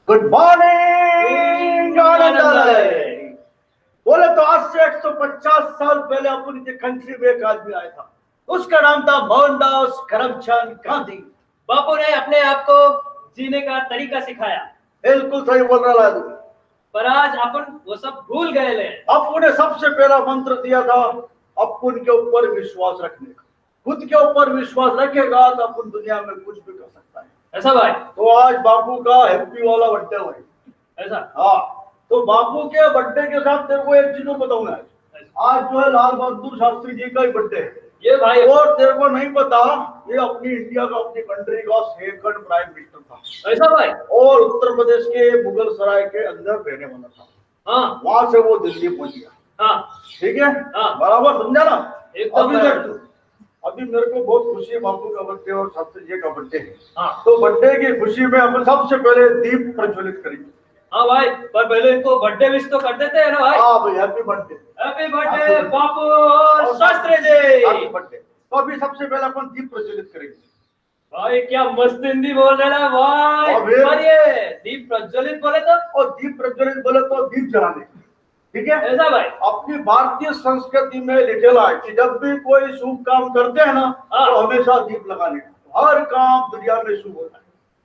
Good morning आनंदालय। बोले तो आज से 150 साल पहले अपन के कंट्री में एक आदमी आया था, उसका नाम था मोहनदास करमचंद गांधी। बापू ने अपने आप को जीने का तरीका सिखाया, बिल्कुल सही बोल रहा है। पर आज अपन वो सब भूल गए ले। बापू ने सबसे पहला मंत्र दिया था अपन के ऊपर विश्वास रखने का। खुद के ऊपर विश्वास रखेगा तो अपन दुनिया में कुछ भी कर सकता है। ऐसा भाई? तो आज बापू का हैप्पी वाला बर्थडे भाई। ऐसा? हाँ, तो बापू के बर्थडे के साथ तेरे को एक चीज और बताऊंगा। आज जो है लाल बहादुर शास्त्री जी का ही बर्थडे है ये भाई। और तेरे को नहीं पता, ये अपनी इंडिया का, अपनी कंट्री का सेकंड प्राइम मिनिस्टर था। ऐसा भाई? और उत्तर प्रदेश के मुगल सराय के अंदर रहने वाला था। हाँ, वहां से वो दिल्ली पहुंच गया। हाँ, ठीक है, हाँ, बराबर समझा ना? एकदम अभी बराबर। देख तू, अभी मेरे को बहुत खुशी है, बापू का बर्थडे और शास्त्री जी का बर्थडे है। हाँ, तो बर्थडे की खुशी में अपन सबसे पहले दीप प्रज्वलित करेंगे। हाँ भाई, पर पहले इनको बर्थडे विश तो कर देते हैं ना भाई। हाँ भाई, हैप्पी बर्थडे। हैप्पी बर्थडे बापू और शास्त्री जी। Happy birthday. तो अभी सबसे पहले अपन दीप प्रज्वलित करेंगे। भाई क्या मस्त हिंदी बोल रहे ना भाई। और फिर? पर ये दीप प्रज्वलित बोले तो? और दीप प्रज्वलित बोले तो दीप जलाने। ठीक है, ऐसा भाई? अपनी भारतीय संस्कृति में लिखेला है कि जब भी कोई शुभ काम करते हैं ना, हाँ। तो हमेशा दीप लगाने का। हर काम दुनिया में शुभ होता है।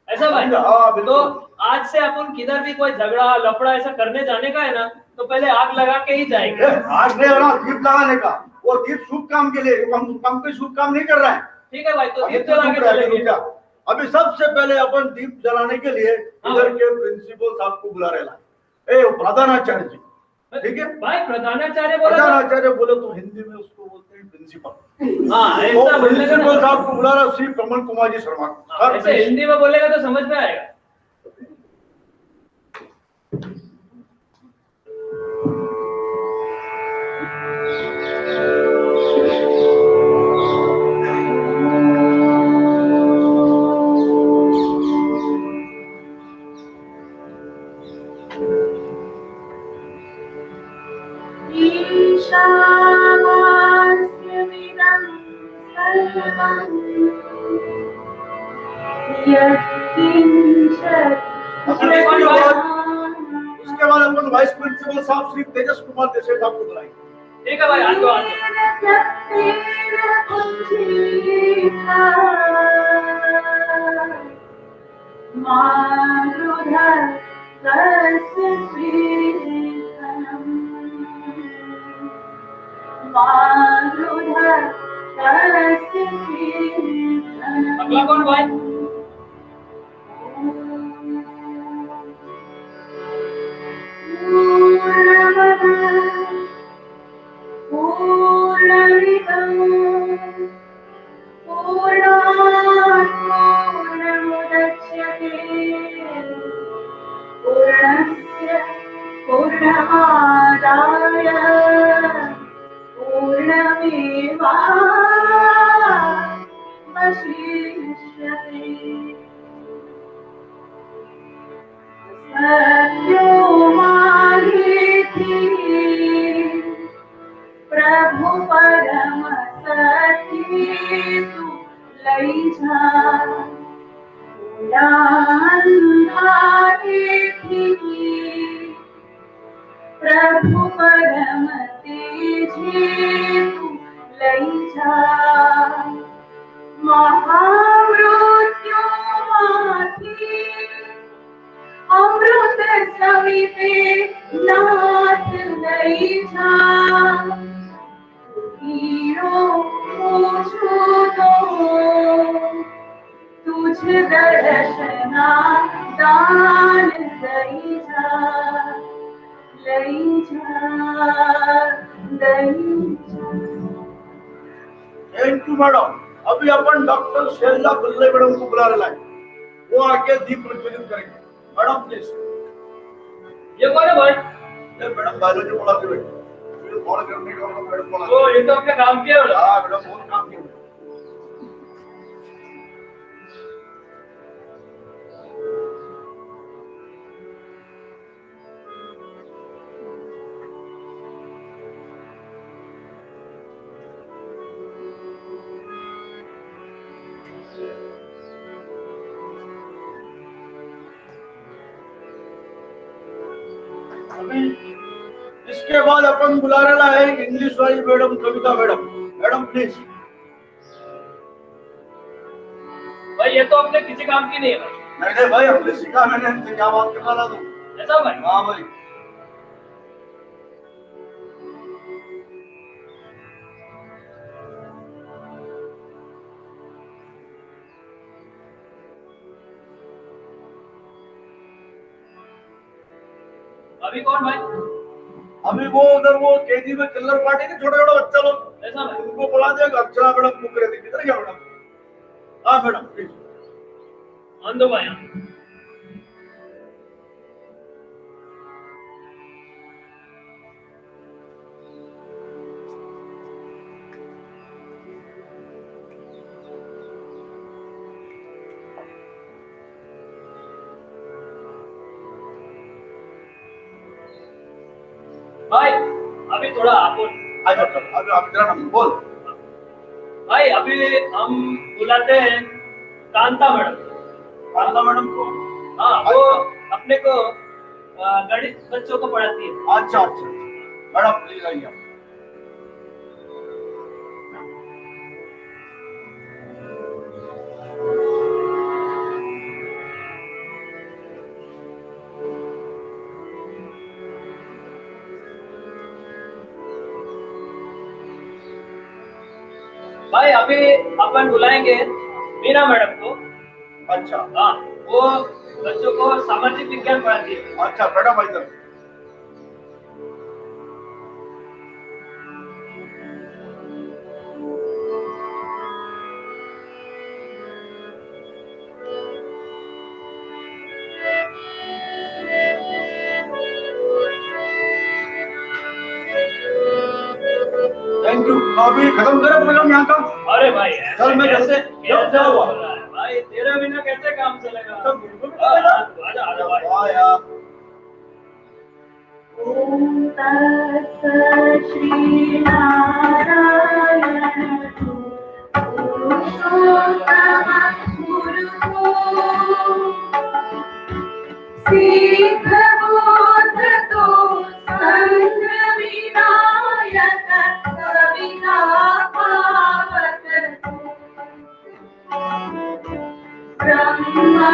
ऐसा भाई? हाँ, तो बिल्कुल। आज से अपन किधर भी कोई झगड़ा लफड़ा ऐसा करने जाने का है ना, तो पहले आग लगा के ही जाएंगे। आज नहीं हो रहा दीप लगाने का, और दीप शुभ काम के लिए। हम कोई शुभ काम नहीं कर रहे हैं। ठीक है भाई, तो अभी दीप तो जला के चलेंगे। अभी सबसे पहले अपन दीप जलाने के लिए हाँ। इधर के प्रिंसिपल साहब को बुला रहे हैं। ए प्रधानाचार्य जी। ठीक है, भाई प्रधानाचार्य बोला तो? प्रधानाचार्य बोले तो हिंदी में उसको बोलते हैं प्रिंसिपल। हाँ, तो ऐसा बोलेगा प्रिंसिपल ना। साहब को बुला रहा श्री कमल कुमार जी शर्मा। हाँ, ऐसे हिंदी में बोलेगा तो समझ में आएगा। उसके बाद अपन वाइस प्रिंसिपल साहब श्री तेजस कुमार देसाई साहब को बुलाएंगे। ठीक है भाई, आज तो आज अगला कौन भाई? प्रभु परम सती तू लई जा प्रभु परम तेजी तू लई जा महामृत्यु माथी अमृत सविते नाथ लई जा हीरो पूछू तो तुझ दर्शना दान लई जा लई जा लई जा। Thank you madam. अभी अपन डॉक्टर शैला पिल्ले मैडम को बुला रहे हैं, वो आके दीप प्रज्वलित करेंगे। Madam please. ये कौन है भाई? ये मैडम बायोलॉजी पढ़ाते हुए कॉल करने का मैडम बोला। ओ, ये तो आपने काम किया होगा। हाँ मैडम, बहुत काम किया। अभी इसके बाद अपन बुलायला है इंग्लिश वाली madam Kavita madam. Madam please. भाई ये तो अपने किसी काम की नहीं है भाई। नहीं नहीं भाई, अपने सीखा मैंने, इनसे क्या बात करना था तू? ऐसा भाई? हाँ भाई। अभी कौन भाई? अभी वो उधर वो केजी में किल्लर पार्टी के छोटे छोटे बच्चा लोग, ऐसा भाई? उनको बुला देगा। अर्चना मैडम मुख रही थी, किधर गया मैडम? हाँ मैडम प्लीज। आन दो भाई। भाई अभी थोड़ा आप बोल। अच्छा चल, अभी आप तेरा नाम बोल। भाई अभी हम बुलाते हैं कांता मैडम। कांता मैडम को? हाँ, वो अपने को गणित बच्चों को पढ़ाती है। अच्छा अच्छा, मैडम प्लीज आइए। भाई अभी अपन बुलाएंगे मीना मैडम को। अच्छा हाँ, वो बच्चों को सामाजिक विज्ञान पढ़ाती है। अच्छा मैडम इधर। Thank you. अभी खत्म करें प्रोग्राम यहाँ का? अरे भाई चल मैं कैसे क्या हुआ? बोल रहा है भाई, तेरे बिना कैसे काम चलेगा? सब बिल्कुल नहीं चलेगा। आजा आजा भाई। वाह यार। ओम तत्सत् श्री नारायण पुरुषोत्तम गुरु सिद्ध बुद्ध तो संघ विनायक सविता पावक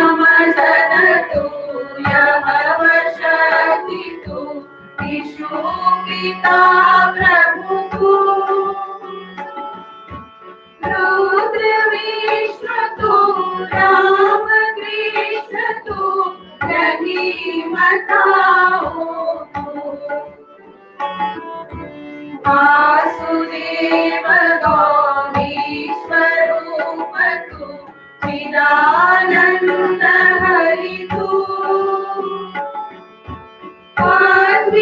ब्रह्ममसदतु यमवशक्तितु विष्णु पिता प्रभुतु रुद्र विष्णुतु राम कृष्णतु रहीमताओतु वासुदेव गौरीश्वरूपतु चिदानंद हरितु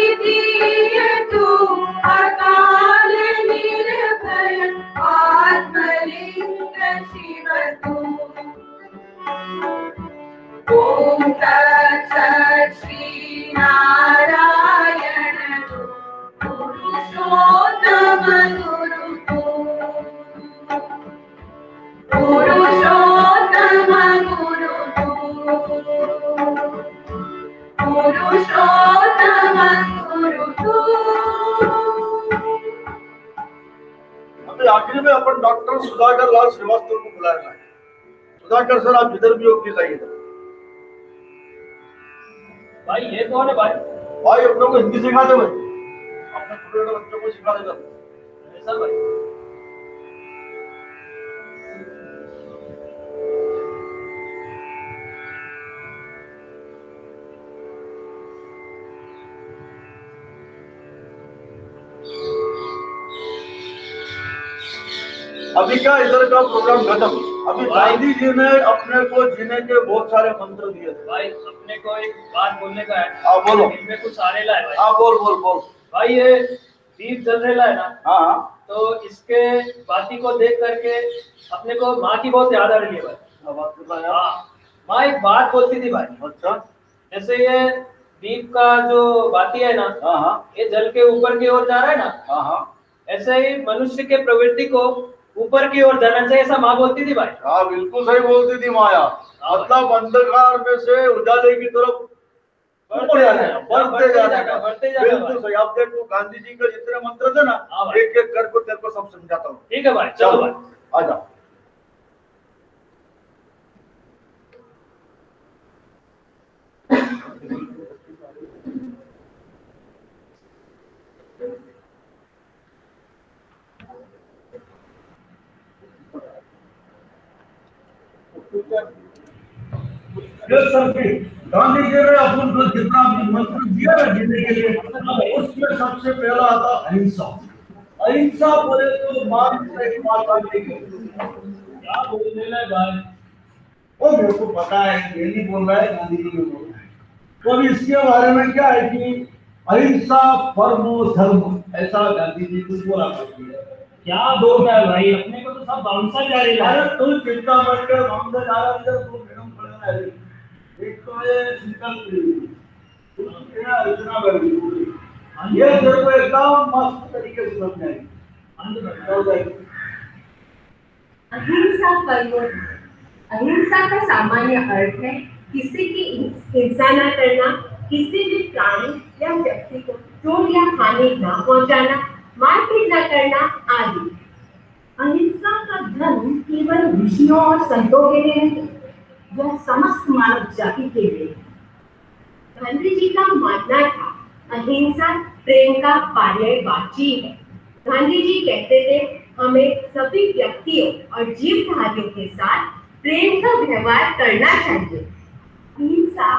अद्वितीयतु अकाल निर्भय आत्मलिंग शिवतु। ओम तत्सत् श्री नारायण पुरुषोत्तम गुरु पुरुषोत्तम गुरु पुरुषोत्तम गुरु। अभी आखिर में अपन डॉक्टर सुधाकर लाल श्रीवास्तव को बुलाया है। सुधाकर सर आप इधर भी हो, प्लीज आइए। भाई ये कौन है भाई? भाई अपनों को हिंदी सिखा दे भाई, अपने छोटे छोटे बच्चों को सिखा देगा। ऐसा भाई? अभी का इधर का प्रोग्राम खत्म। अभी गांधी जी ने अपने को जीने के बहुत सारे मंत्र दिए थे। भाई अपने को एक बात बोलने का है। हाँ बोलो। इनमें कुछ आ रहा है भाई। हाँ बोल बोल बोल। भाई ये दीप जल रहा है ना, हाँ हाँ तो इसके बाती को देख करके अपने को माँ की बहुत याद आ रही है भाई। क्या बात कर रहा है यार? हाँ, माँ एक बात बोलती थी भाई। अच्छा। जैसे ये दीप का जो बाती है ना, हाँ हाँ ये जल के ऊपर की ओर जा रहा है ना, हाँ हाँ ऐसे ही मनुष्य के प्रवृत्ति को ऊपर की ओर जाना चाहिए, ऐसा माँ बोलती थी भाई। हाँ बिल्कुल सही बोलती थी माया। मतलब अंधकार में से उजाले की तरफ ऊपर जाना है, बढ़ते जाना है। बढ़ते जाना है बिल्कुल सही। आप देखो गांधी जी के जितने मंत्र थे ना, हाँ भाई। एक एक करके तेरे को सब समझाता हूँ। ठीक है भाई, चलो भाई। आ जाओ। गांधी जी ने अपन को जितना भी मंत्र दिया ना जीने के लिए, उसमें सबसे पहला आता अहिंसा। अहिंसा बोले तो मान से माता नहीं। क्या बोलने लगे भाई? वो मेरे को पता है, ये नहीं बोल रहा है, गांधी जी ने बोला है। तो अभी इसके बारे में क्या है कि अहिंसा परमो धर्म, ऐसा गांधी जी कुछ बोला करती है। क्या बोल रहा है भाई? अपने को तो सब बाउंसर जा रही अरे है। तू चिंता मत कर, हम तो जा रहे हैं, तू मैडम पढ़ना है। एक तो ये संकल्प इतना इतना बड़ी ये तेरे को एकदम मस्त तरीके से समझाएगी। अहिंसा परमो धर्म। अहिंसा का सामान्य अर्थ है किसी की हिंसा न करना, किसी भी प्राणी या व्यक्ति को चोट या हानि न पहुंचाना, मारपीट न करना आदि। अहिंसा का धर्म केवल ऋषियों और संतों के लिए नहीं, यह समस्त मानव जाति के लिए है। गांधी जी का मानना था अहिंसा प्रेम का पर्यायवाची है। गांधी जी कहते थे हमें सभी व्यक्तियों और जीवधारियों के साथ प्रेम का व्यवहार करना चाहिए। अहिंसा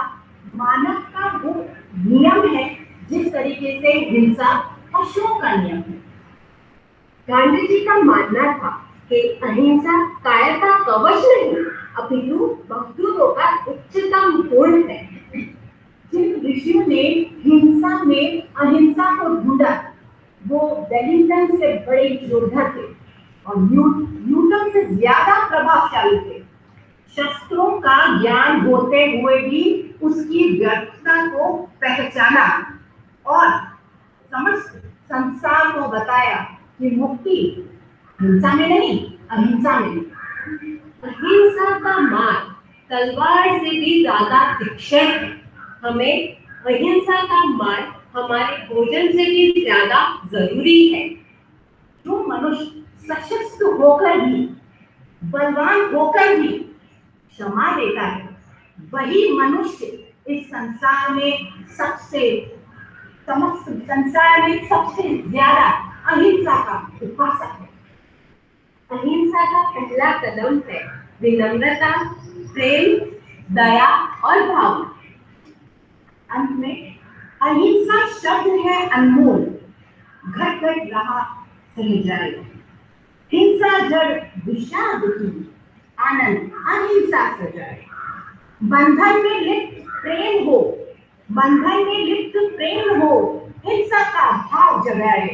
मानव का वो नियम है जिस तरीके से हिंसा पशुओं का नियम है। गांधी जी का मानना था कि अहिंसा कायरता कवच नहीं, अपितु बहादुरों का उच्चतम गुण है। जिन ऋषियों ने हिंसा में अहिंसा को ढूंढा, वो वेलिंगटन से बड़े योद्धा थे और न्यूटन से ज्यादा प्रभावशाली थे। शस्त्रों का ज्ञान होते हुए भी उसकी व्यर्थता को पहचाना और समस्त संसार को बताया कि मुक्ति हिंसा में नहीं, अहिंसा में। अहिंसा का मार्ग तलवार से भी ज्यादा तीक्ष्ण है। हमें अहिंसा का मार्ग हमारे भोजन से भी ज्यादा जरूरी है। जो मनुष्य सशक्त होकर भी, बलवान होकर भी क्षमा देता है, वही मनुष्य इस संसार में समस्त संसार में सबसे ज्यादा अहिंसा का उपासक है। अहिंसा का पहला कदम है विनम्रता, प्रेम, दया और भाव। अंत में अहिंसा शब्द है अनमोल, घट घट रहा सही जाएगा। हिंसा जड़ विषाद की, आनंद अहिंसा सजाए। बंधन में लिप्त प्रेम हो, बंधन में लिप्त प्रेम हो, हिंसा का भाव जगाए।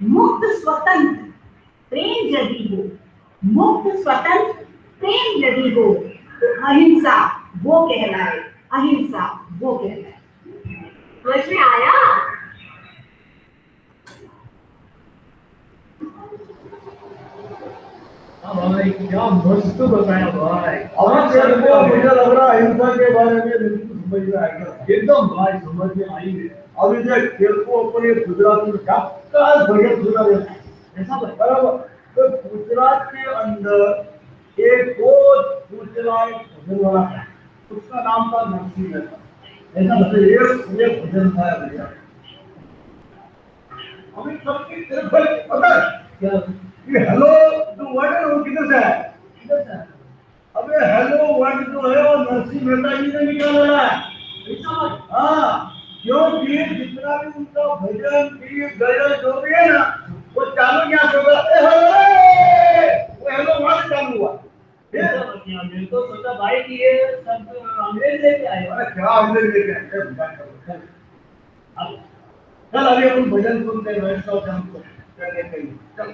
मुक्त स्वतंत्र प्रेम यदि हो, मुक्त स्वतंत्र प्रेम यदि हो, तो अहिंसा वो कहलाए, अहिंसा वो कहलाए। समझ में आया? भाई क्या मस्त बताया भाई। अब तेरे को मुझे लग रहा है अहिंसा के बारे में बिल्कुल समझ में आएगा। एकदम भाई समझ में आई है। अभी देख तेरे को अपने गुजरात में क्या बढ़िया सुना देता है। ऐसा भाई? बराबर। तो गुजरात के अंदर एक बहुत दूसरा भजन वाला है, उसका नाम था नरसिंह मेहता। ऐसा मतलब ये भजन था भैया। अभी सबकी तेरे को पता है क्या? ये हेलो जो वर्ड है वो किधर से है? किधर से है? अबे हेलो वर्ड जो है वो नरसिंह मेहता जी ने निकाला है। ऐसा भाई? हाँ, क्योंकि जितना भी उनका भजन गीत गजल जो भी है ना, वो चालू क्या से होगा? वो हेलो वहां से चालू हुआ। मैं तो सोचा भाई कि ये सब अंग्रेज लेके आए। अरे क्या अंग्रेज लेके आए? चल अभी अपन भजन सुनते हैं, वैसे तो हम करने के लिए चल।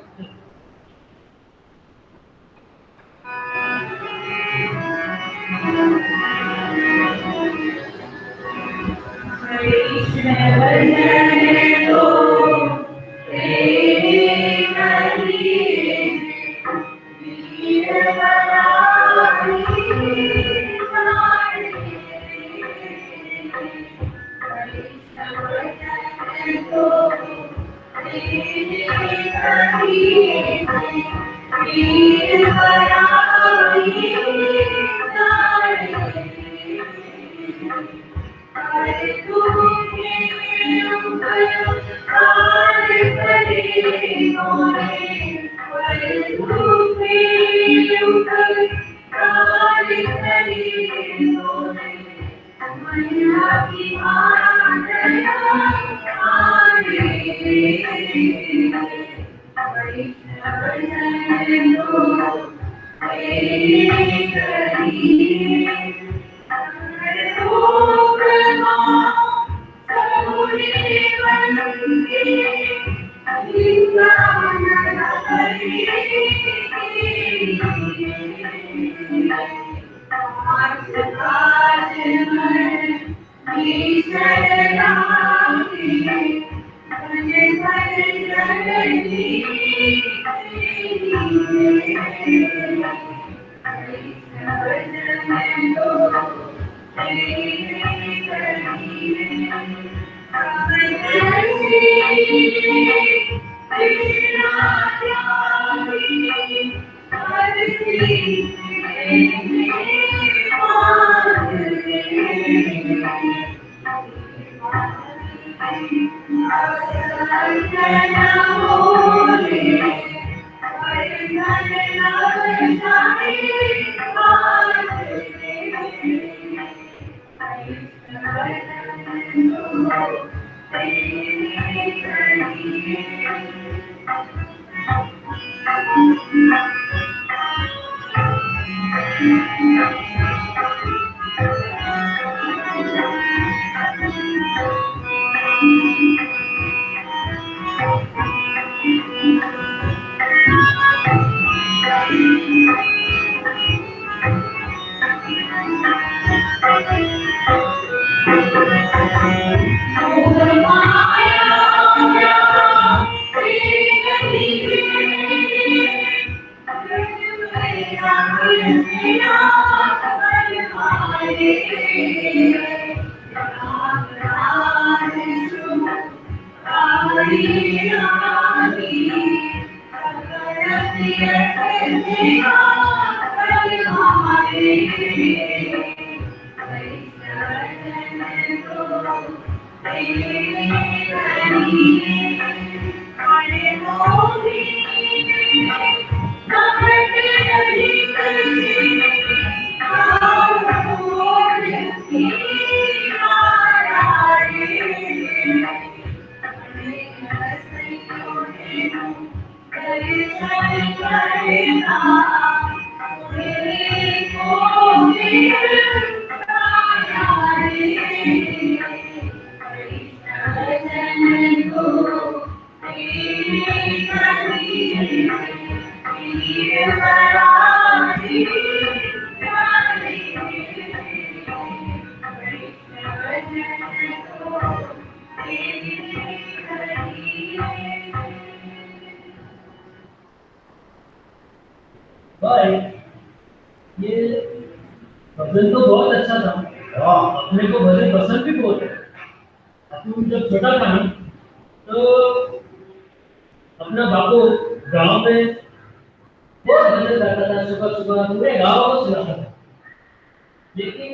भाई ये भजन तो बहुत अच्छा था। हाँ अपने को भजन पसंद भी बहुत है। अपन जब छोटा था ना तो अपना बापू गांव में बहुत भजन गाता था, सुबह सुबह पूरे गांव को सुनाता था। लेकिन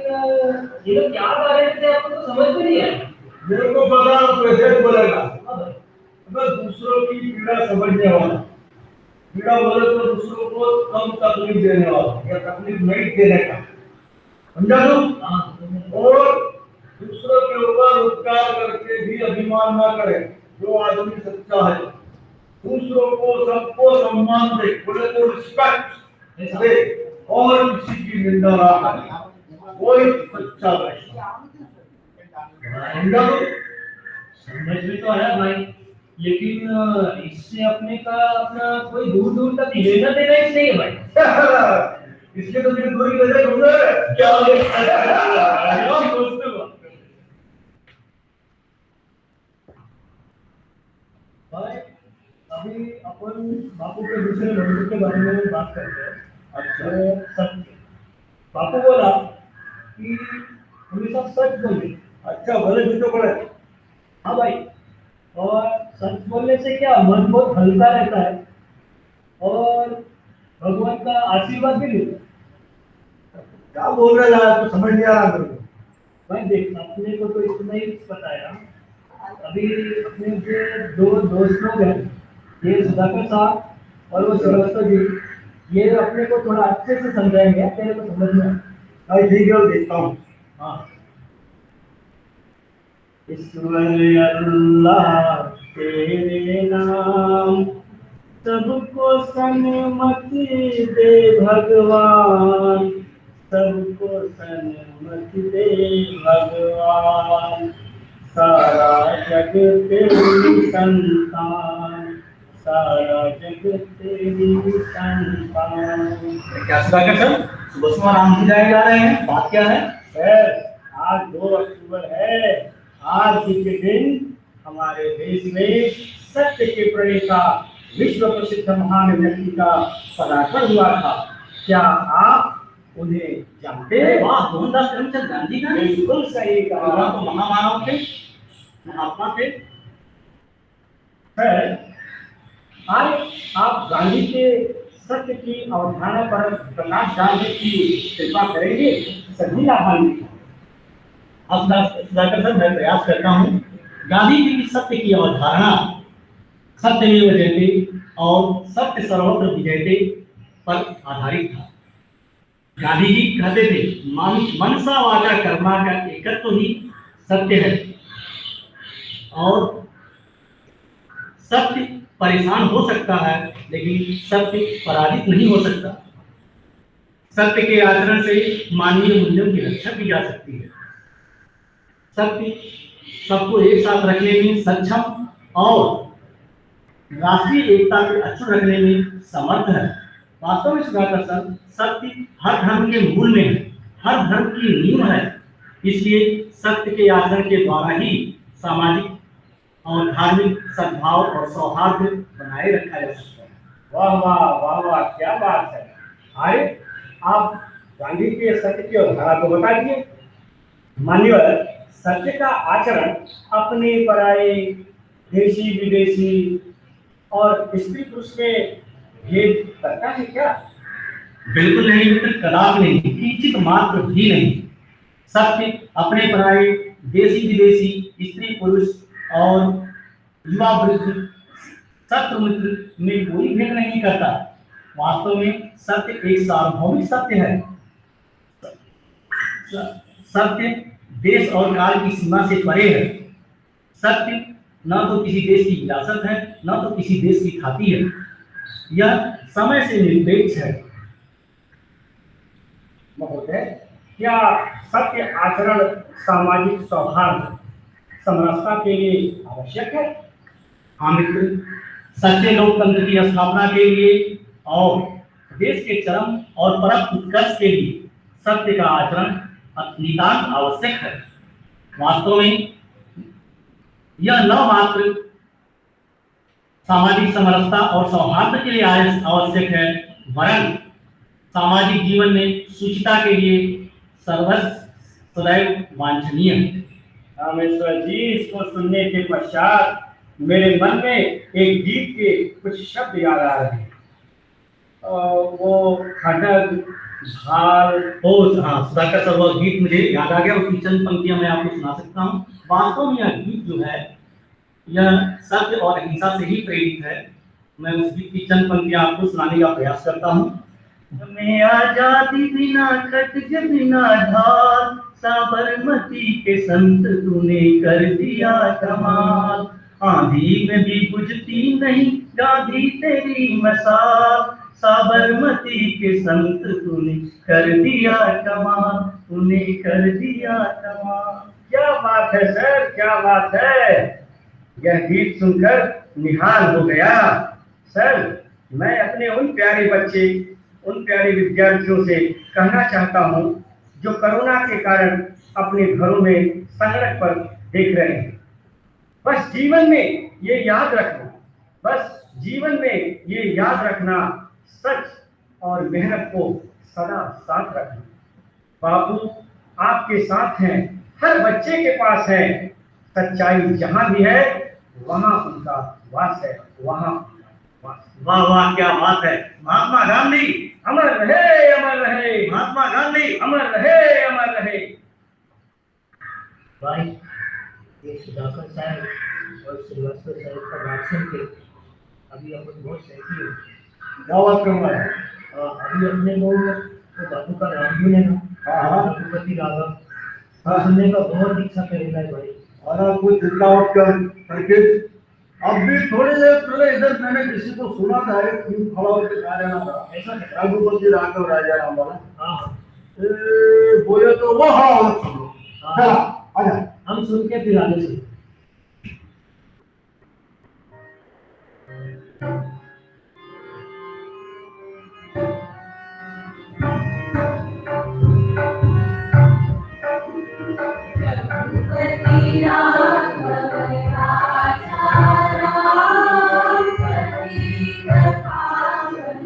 ये लोग क्या गा रहे थे आपको तो समझ में नहीं आया। मेरे को पता कैसे बोलेगा। हाँ भाई, अगर दूसरों की पीड़ा समझने वाला, पीड़ा बोले तो दूसरों को कम तकलीफ देने वाला या तकलीफ नहीं देने का, समझा तुम? हाँ और दूसरों के ऊपर उपकार करके भी अभिमान ना करे। जो आदमी सच्चा है दूसरों को सबको सम्मान दे, बोले तो रिस्पेक्ट दे और किसी की निंदा ना करे, वही सच्चा वैष्णव। समझा तुम? समझ में तो आया भाई, लेकिन इससे अपने का अपना कोई दूर दूर तक लेना देना ही नहीं है भाई। इसके तो मेरी दूरी वजह तुमने क्या भाई अभी अपन बापू के दूसरे मंदिर के बारे में बात करते हैं। अच्छा सत्य, बापू बोला कि हमेशा सच बोलिए। अच्छा भले भी तो बोले। हाँ भाई, और सच बोलने से क्या मन बहुत हल्का रहता है और भगवान का आशीर्वाद भी मिलता है। क्या बोल रहा है तो समझ नहीं आ रहा मेरे को। मैं देख अपने को तो इतना ही बताया। अभी अपने जो दो दोस्त लोग हैं, ये सुधाकर साहब और वो श्रीवास्तव जी, ये अपने को थोड़ा अच्छे से समझाएंगे, तेरे को समझ में आए। भाई ठीक है, वो देखता हूँ। हाँ। ईश्वर अल्लाह तेरे नाम, सबको सन्मति दे भगवान, सबको सन्मति दे भगवान, सारा जग तेरी संतान, सारा जग तेरी संतान। क्या सुधाकर सर, सुबह सुबह राम जी जा रहे हैं, बात क्या है? सर, आज 2 अक्टूबर है। आज के दिन हमारे देश में सत्य के प्रणेता विश्व प्रसिद्ध महान व्यक्ति का पदार्पण हुआ था। क्या आप उन्हें जानते हैं? वाह, मोहनदास करमचंद गांधी का। बिल्कुल सही वह कहा। तो महामानव थे, महात्मा थे। सर, आज आप गांधी के सत्य की अवधारणा पर प्रकाश डालने की कृपा करेंगे, सभी लाभान्वित। अब सुधाकर सर, मैं प्रयास करता हूँ। गांधी जी की सत्य की अवधारणा सत्यमेव जयते और सत्य सर्वत्र विजयते पर आधारित था। गांधी जी कहते थे, मनसा वाचा कर्मा का एकत्व ही सत्य है और सत्य परेशान हो सकता है लेकिन सत्य पराजित नहीं हो सकता। सत्य के आचरण से मानवीय मूल्यों की रक्षा की जा सकती है। सत्य सबको एक साथ रखने में सक्षम और राष्ट्रीय एकता के अक्षुण्ण रखने में समर्थ है। वास्तव में सुधाकर सर, सत्य हर धर्म के मूल में है, हर धर्म की नींव है। इसलिए सत्य के आचरण के द्वारा ही सामाजिक और धार्मिक सद्भाव और सौहार्द बनाए रखा जा सकता है। वाह वाह वाह वाह, क्या बात है। अरे, आप गांधी के सत्य की अवधारणा को बता दिए। मान्यवर, सत्य का आचरण अपने पराये, देशी विदेशी और स्त्री पुरुष में भेद करता है क्या? बिल्कुल नहीं मित्र, कदापि नहीं, किंचित मात्र भी नहीं। सत्य अपने पराये, देशी विदेशी, स्त्री पुरुष और युवा वृद्ध, शत्रु मित्र में कोई भेद नहीं करता। वास्तव में सत्य एक सार्वभौमिक सत्य है। सत्य देश और काल की सीमा से परे है। सत्य न तो किसी देश की विरासत है, न तो किसी देश की ख्याति है। यह समय से निरपेक्ष है। महोदय, क्या सत्य आचरण सामाजिक सौहार्द समरसता के लिए आवश्यक है? हाँ मित्र, सच्चे लोकतंत्र की स्थापना के लिए और देश के चरम और परम उत्कर्ष के लिए सत्य का आचरण नितांत आवश्यक है। वास्तव में यह न मात्र सामाजिक समरसता और सौहार्द के लिए आवश्यक है, वरन सामाजिक जीवन में शुचिता के लिए सदैव वांछनीय है। रामेश्वर जी, इसको सुनने के पश्चात मेरे मन में एक गीत के कुछ शब्द याद आ रहे हैं। वो खड़ग भाल। हाँ सुधाकर सर, वह गीत मुझे याद आ गया, उसकी चंद पंक्तियां मैं आपको सुना सकता हूँ। वास्तव में यह गीत जो है, यह सत्य और अहिंसा से ही प्रेरित है। मैं उस गीत की चंद पंक्तियां आपको सुनाने का प्रयास करता हूँ। मैं आजादी बिना खटक बिना ढाल, साबरमती के संत तूने कर दिया कमाल। आंधी में भी बुझती नहीं गांधी तेरी मसाल, साबरमती के संत तूने कर दिया कमाल, तूने कर दिया कमाल। क्या बात है सर, क्या बात है। यह गीत सुनकर निहाल हो गया। सर, मैं अपने उन प्यारे बच्चे, उन प्यारे विद्यार्थियों से कहना चाहता हूँ जो कोरोना के कारण अपने घरों में संकट पर देख रहे हैं, बस जीवन में ये याद रखना, बस जीवन में ये याद रखना, सच और मेहनत को सदा साथ रखना। बापू आपके साथ हैं, हर बच्चे के पास है। सच्चाई जहां भी है वहाँ उनका वास है, वहाँ वास। वाह वाह, क्या बात है। महात्मा गांधी अमर रहे, अमर रहे, महात्मा गांधी अमर रहे, अमर रहे। भाई, ये सुधाकर साहब और श्रीवास्तव साहब का बात सुन के अभी अपन बहुत सहती है। क्या बात कर रहा है? अभी अपने लोग तो बापू का नाम भी लेना, हाँ। रघुपति राघव सुनने का बहुत इच्छा करेगा भाई। और कुछ दिखावट करके अब भी थोड़ी देर पहले इधर मैंने किसी को सुना था, एक फिल्म खड़ा होकर गा रहा था, ऐसा है? रघुपति राघव राजा राम वाला। हाँ बोले तो वो हाँ सुनो। चला आजा। हम सुन के फिर आगे से रघुपति राघव राजा राम, पतित पावन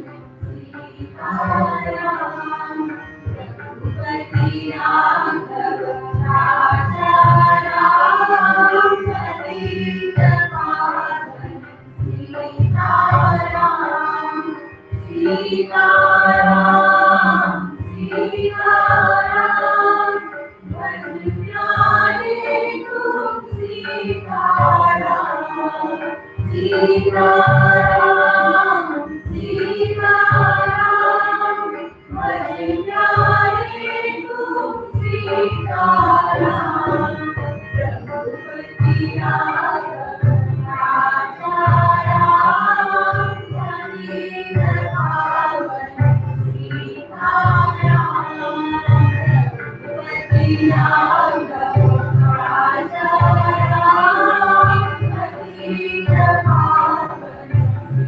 सीताराम। रघुपति राघव राजा राम, पतित पावन सीताराम। सीताराम सीताराम, भज प्यारे तुम सीताराम। सीताराम सीताराम, भज प्यारे तुम सीताराम। रघुपति राघव राजा राम, पतित पावन सीताराम। रघुपति राघव राजा राम, पतित पावन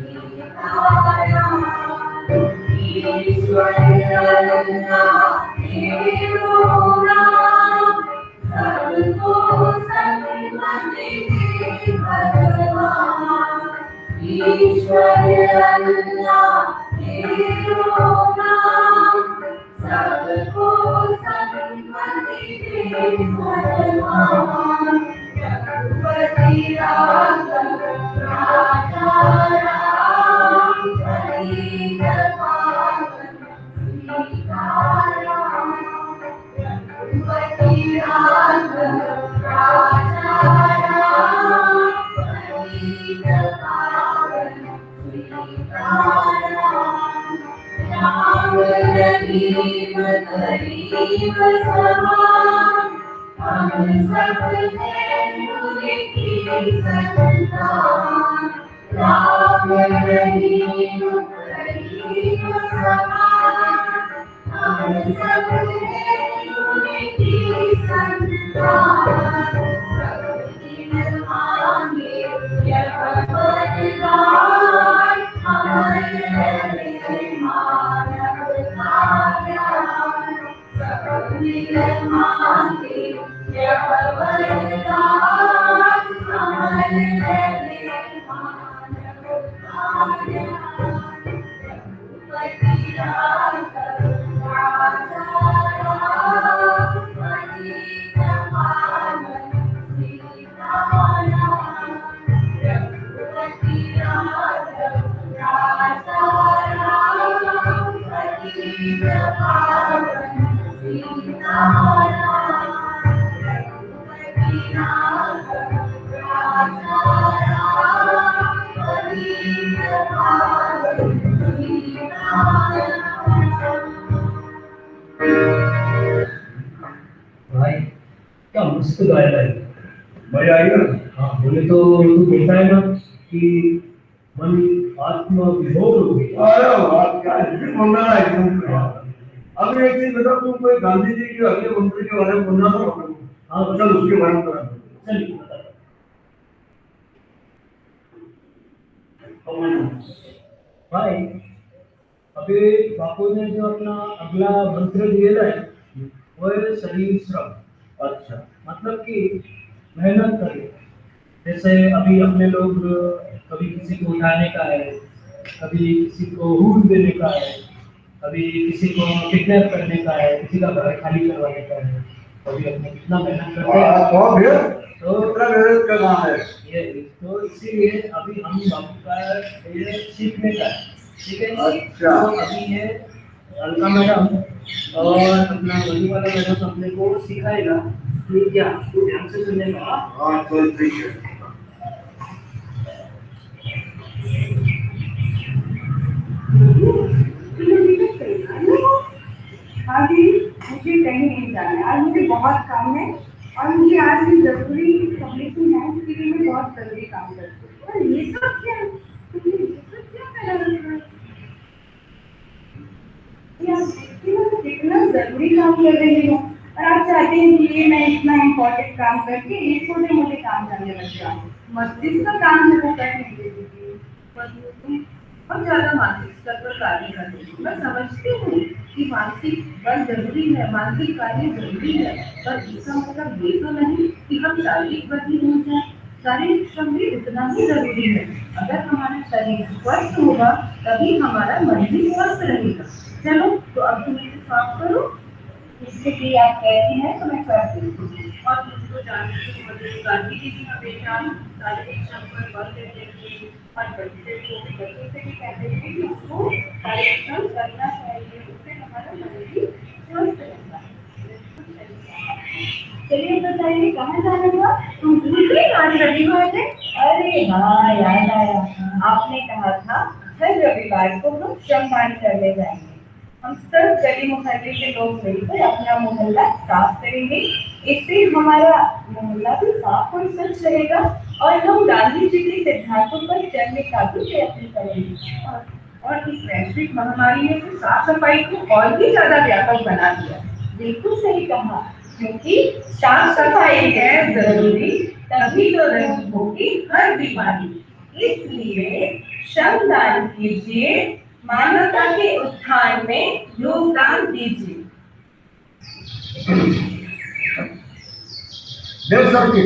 सीताराम। ईश्वर अल्लाह तेरो नाम, सबको सन्मति दे भगवान। ईश्वर अल्लाह तेरो नाम, सबको सन्मति दे भगवान। रघुपति राघव राजा राम, पतित पावन सीताराम। रघुपति राघव राजा राम, पतित पावन सीताराम। राम रहीम करीम समान, हम सब उनकी संतान। राम रहीम करीम समान, हम सब उनकी संतान। सब दिन मांगे यह वरदान, हमारे मानव का ज्ञान। सब दिन मांगे यह वरदान, हमारे मानव का ज्ञान। रघुपति राघव राजा राम, पतित पावन सीताराम। रघुपति राघव राजा राम, पतित पावन सीताराम। रघुपति राघव राजा राम, पतित पावन भाई, क्या मस्त गाया है। मजा आई ना? हाँ, बोले तो तू कहता है ना कि मन आत्मा विभोर हो गई। अरे बात क्या है, फिर बोलना है एकदम। अब एक चीज बता, तुम कोई गांधी जी के अगले मंत्री के बारे में बोलना था? हाँ चल उसके बारे में बता। चलिए बता। भाई, अभी बापू ने जो अपना अगला मंत्र दिया है वो है शरीर श्रम। अच्छा, मतलब कि मेहनत करें। जैसे अभी अपने लोग कभी किसी को उठाने का है, कभी किसी को हुड देने का है, कभी किसी को किडनैप करने का है, किसी का घर खाली करवाने का है। अभी अपने कितना मेहनत करते हैं। तो इतना मेहनत करना है। ये तो इसीलिए अभी हम बापू का ये सीखने का है, ठीक है। अच्छा। तो अभी ये अलका मैडम और अपना मधु वाला मैडम अपने को सिखाएगा, ठीक है। आपको ध्यान से सुनेगा। हाँ तो ठीक है। अभी मुझे कहीं नहीं जाना है, आज मुझे बहुत काम है और मुझे आज भी जरूरी पब्लिशिंग है, इसलिए मैं बहुत जल्दी काम करती हूँ। और ये सब क्या है? तुमने ये सब क्या करा रखा है? यार, देखती हो तो कितना जरूरी काम कर रही हो और आप चाहते हैं कि ये मैं इतना इम्पोर्टेंट काम करके ये छोटे मोटे काम करने लग जाऊँ। मस्तिष्क का काम मेरे को कर नहीं देती, पर तुम और ज्यादा मानसिक स्तर पर कार्य कर रही हो। मैं समझती हूँ कि मानसिक बल जरूरी है, मानसिक कार्य जरूरी है, पर इसका मतलब ये तो नहीं कि हम शारीरिक गति हो जाए। शारीरिक श्रम भी उतना ही जरूरी है। अगर हमारा शरीर स्वस्थ होगा तभी हमारा मन भी स्वस्थ रहेगा। चलो तो अब तुम इसे साफ करो, इसके लिए आप कहती हैं तो मैं कर देती हूँ। और तुमको जानने की मदद गांधी जी की हमेशा शारीरिक श्रम पर बल देते थे और बच्चे को बच्चों से भी कहते थे कि उसको शारीरिक श्रम करना चाहिए, उससे हमारा मन भी स्वस्थ रहता है। चलिए बताइए कहाँ जाना था? तुम भूल गई आज रविवार है? अरे हाँ याद आया, आपने कहा था हर रविवार को हम श्रमदान करने जाएंगे। हम सब गली मोहल्ले के लोग मिलकर अपना मोहल्ला साफ करेंगे, इससे हमारा मोहल्ला भी साफ और स्वच्छ रहेगा और हम गांधी जी के सिद्धांतों पर चलने का भी प्रयत्न करेंगे। और इस वैश्विक महामारी ने तो साफ सफाई को और भी ज्यादा व्यापक बना दिया। बिल्कुल सही कहा, क्योंकि साफ सफाई है जरूरी, तभी तो नहीं होगी हर बीमारी। इसलिए श्रमदान कीजिए, मानवता के उत्थान में योगदान दीजिए। देख सकती,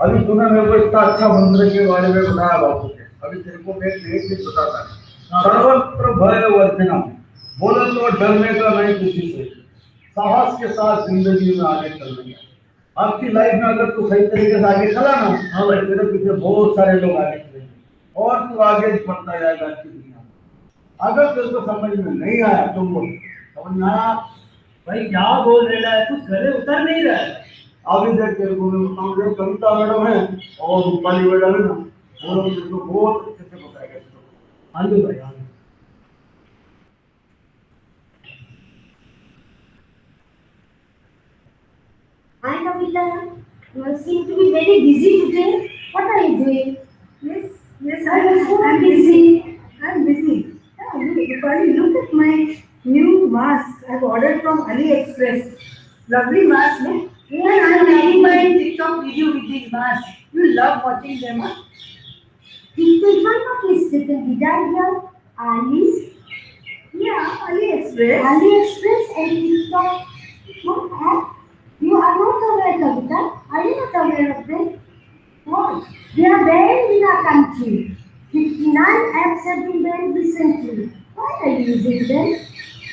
अभी तूने मेरे को इतना अच्छा मंत्र के बारे में बताया बापू के, अभी तेरे को मैं एक चीज बताता है। सर्वत्र भय वर्जना, बोले तो डरने का नहीं किसी से, साहस के साथ जिंदगी में आगे चलने का। आपकी लाइफ में अगर तू सही तरीके से आगे चला ना, हाँ भाई, तेरे पीछे बहुत सारे लोग आगे चलेंगे और तू आगे बढ़ता जाएगा अच्छी दुनिया में। अगर तेरे को समझ में नहीं आया तुम बोल, समझ में आया? भाई क्या बोल रहा है तू, गले उतर नहीं रहा है। अभी देख तेरे को मैं बताऊं, जो कविता मैडम है और रूपाली मैडम है ना, वो लोग तेरे को बहुत अच्छे से बताएगा इसको। आलू भाई आलू। Hi Kavita, you seem to be very busy today. What are you doing? Yes, I'm busy. I'm busy. Yeah, look at my new mask I've ordered from AliExpress. Lovely mask, no? Yes, I'm I'm making my very TikTok video with these masks. You love watching them, huh? Which one of is written? Did I hear Alice? Yeah, AliExpress. AliExpress and TikTok. What app? You are not aware, Kavita. Are you not aware of them? What? They are banned in our country. 59 apps have been banned recently. Why are you using them?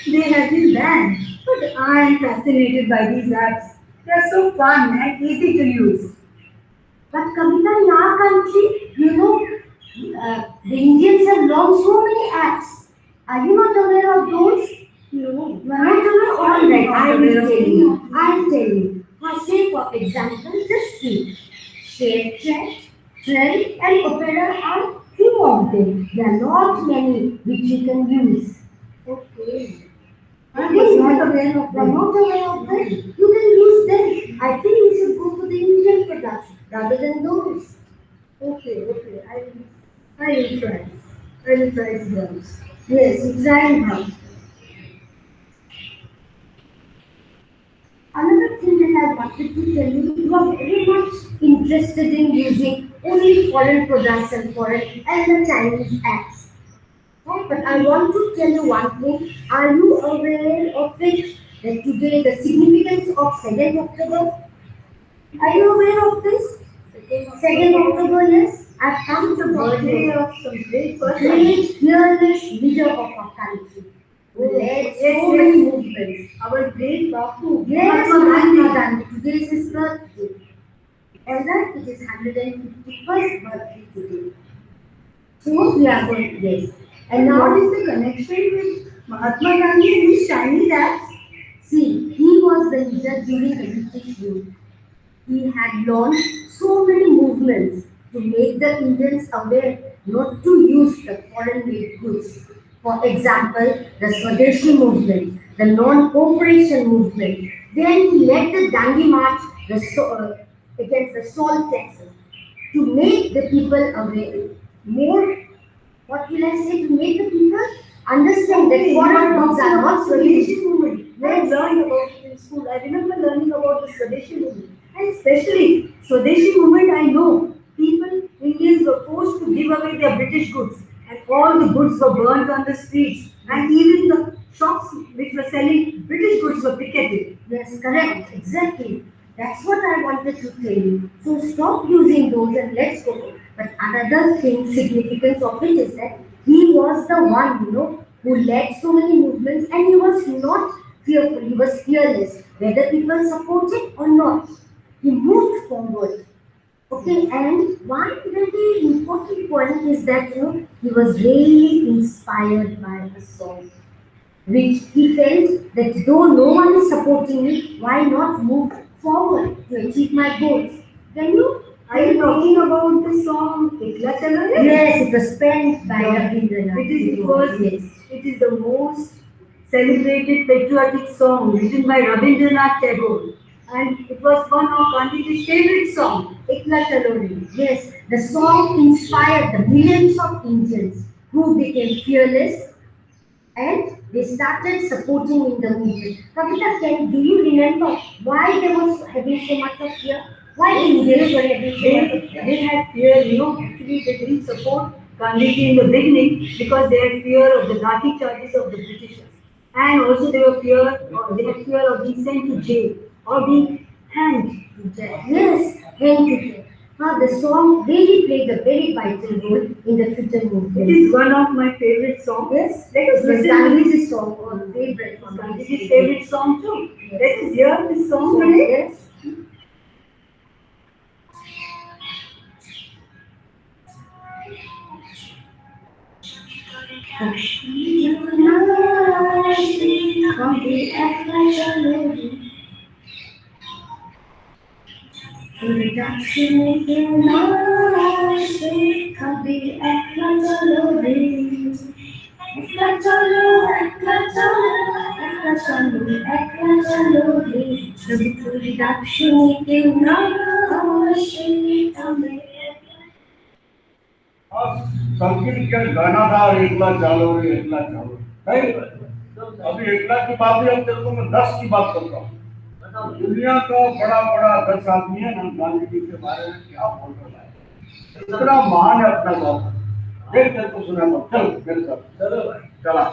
They have been banned. But I am fascinated by these apps. They are so fun and easy to use. But Kavita, in our country, the Indians have launched so many apps. Are you not aware of those? No. You are not aware? All right, I will tell you. I'll tell you. Say for example, just see. ShareChat, Trend and Opera are few of them. There are not many which you can use. Okay. I I was not aware of You are them. not aware of them. You can use them. I think you should go for the Indian products rather than those. Okay. I will try. I will try those. Yes, exactly. Another thing that I wanted to tell you, you are very much interested in using only foreign products and the Chinese apps. Oh, but I want to tell you one thing. Are you aware of it? That today the significance of 2nd October? Are you aware of this? 2nd October, yes. I've come to birthday of some great fearless leader of our country. Yes, So many movements. Our great Bapu. Yes, Mahatma Gandhi. Today is his birthday. As that it is 151st birthday today. So we are going, yes. And now what is the connection with Mahatma Gandhi and his Chinese acts? see, he was the leader during the British rule. He had launched so many movements to make the Indians aware not to use the foreign-made goods. For example, the Swadeshi movement, the non-cooperation movement. Then he led the Dandi March against the salt taxes to make the people aware more. What will I say? To make the people understand that foreign goods are not Swadeshi Swadeshi. movement. I Yes. learned about it in school. I remember learning about the Swadeshi movement. And especially Swadeshi movement, I know people, Indians were forced to give away their British goods, and all the goods were burned on the streets, and even the shops which were selling British goods were picketed. Yes, correct, exactly. That's what I wanted to tell you. So stop using those and let's go. But another thing, significance of it is that he was the one, who led so many movements and he was not fearful, he was fearless, whether people supported or not. He moved forward. Okay, and one very important point is that he was really inspired by a song which he felt that though no one is supporting me, why not move forward to achieve my goals? Can you? Are you talking about the song Ekla Chalo Re? Yes, it was penned by Yeah. Rabindranath. It is because Yes. it is the most celebrated patriotic song written by Rabindranath Tagore, and it was one of Gandhiji's favorite songs, Ekla Chalo Re. Yes, the song inspired the millions of Indians who became fearless and they started supporting in the movement. Kavita, do you remember why they were having so much of fear? Why Indians were having so much of fear? They had fear, actually they didn't support Gandhiji in the beginning because they had fear of the Lathi charges of the Britishers. And also they had fear of being sent to jail or being hanged. Yes, thank you. The song really played a very vital role in the freedom It movement. is one of my favorite songs. Yes, Let us it's listen to Gandhiji's song or favorite from Gandhiji's favorite song too. Let us hear this song So, today. yes. और संगीत का गाना था एकला चालो रे एकला चालो नहीं अभी एकला की बात है, अब तेरे को मैं 10 की बात करता हूँ। बताओ। दुनिया का बड़ा बड़ा 10 आदमी है ना, गांधी जी के बारे में क्या बोल रहा है, इतना महान है अपना गाँव। देख तेरे को सुनाता हूँ, चल मेरे साथ चलो भाई। चला।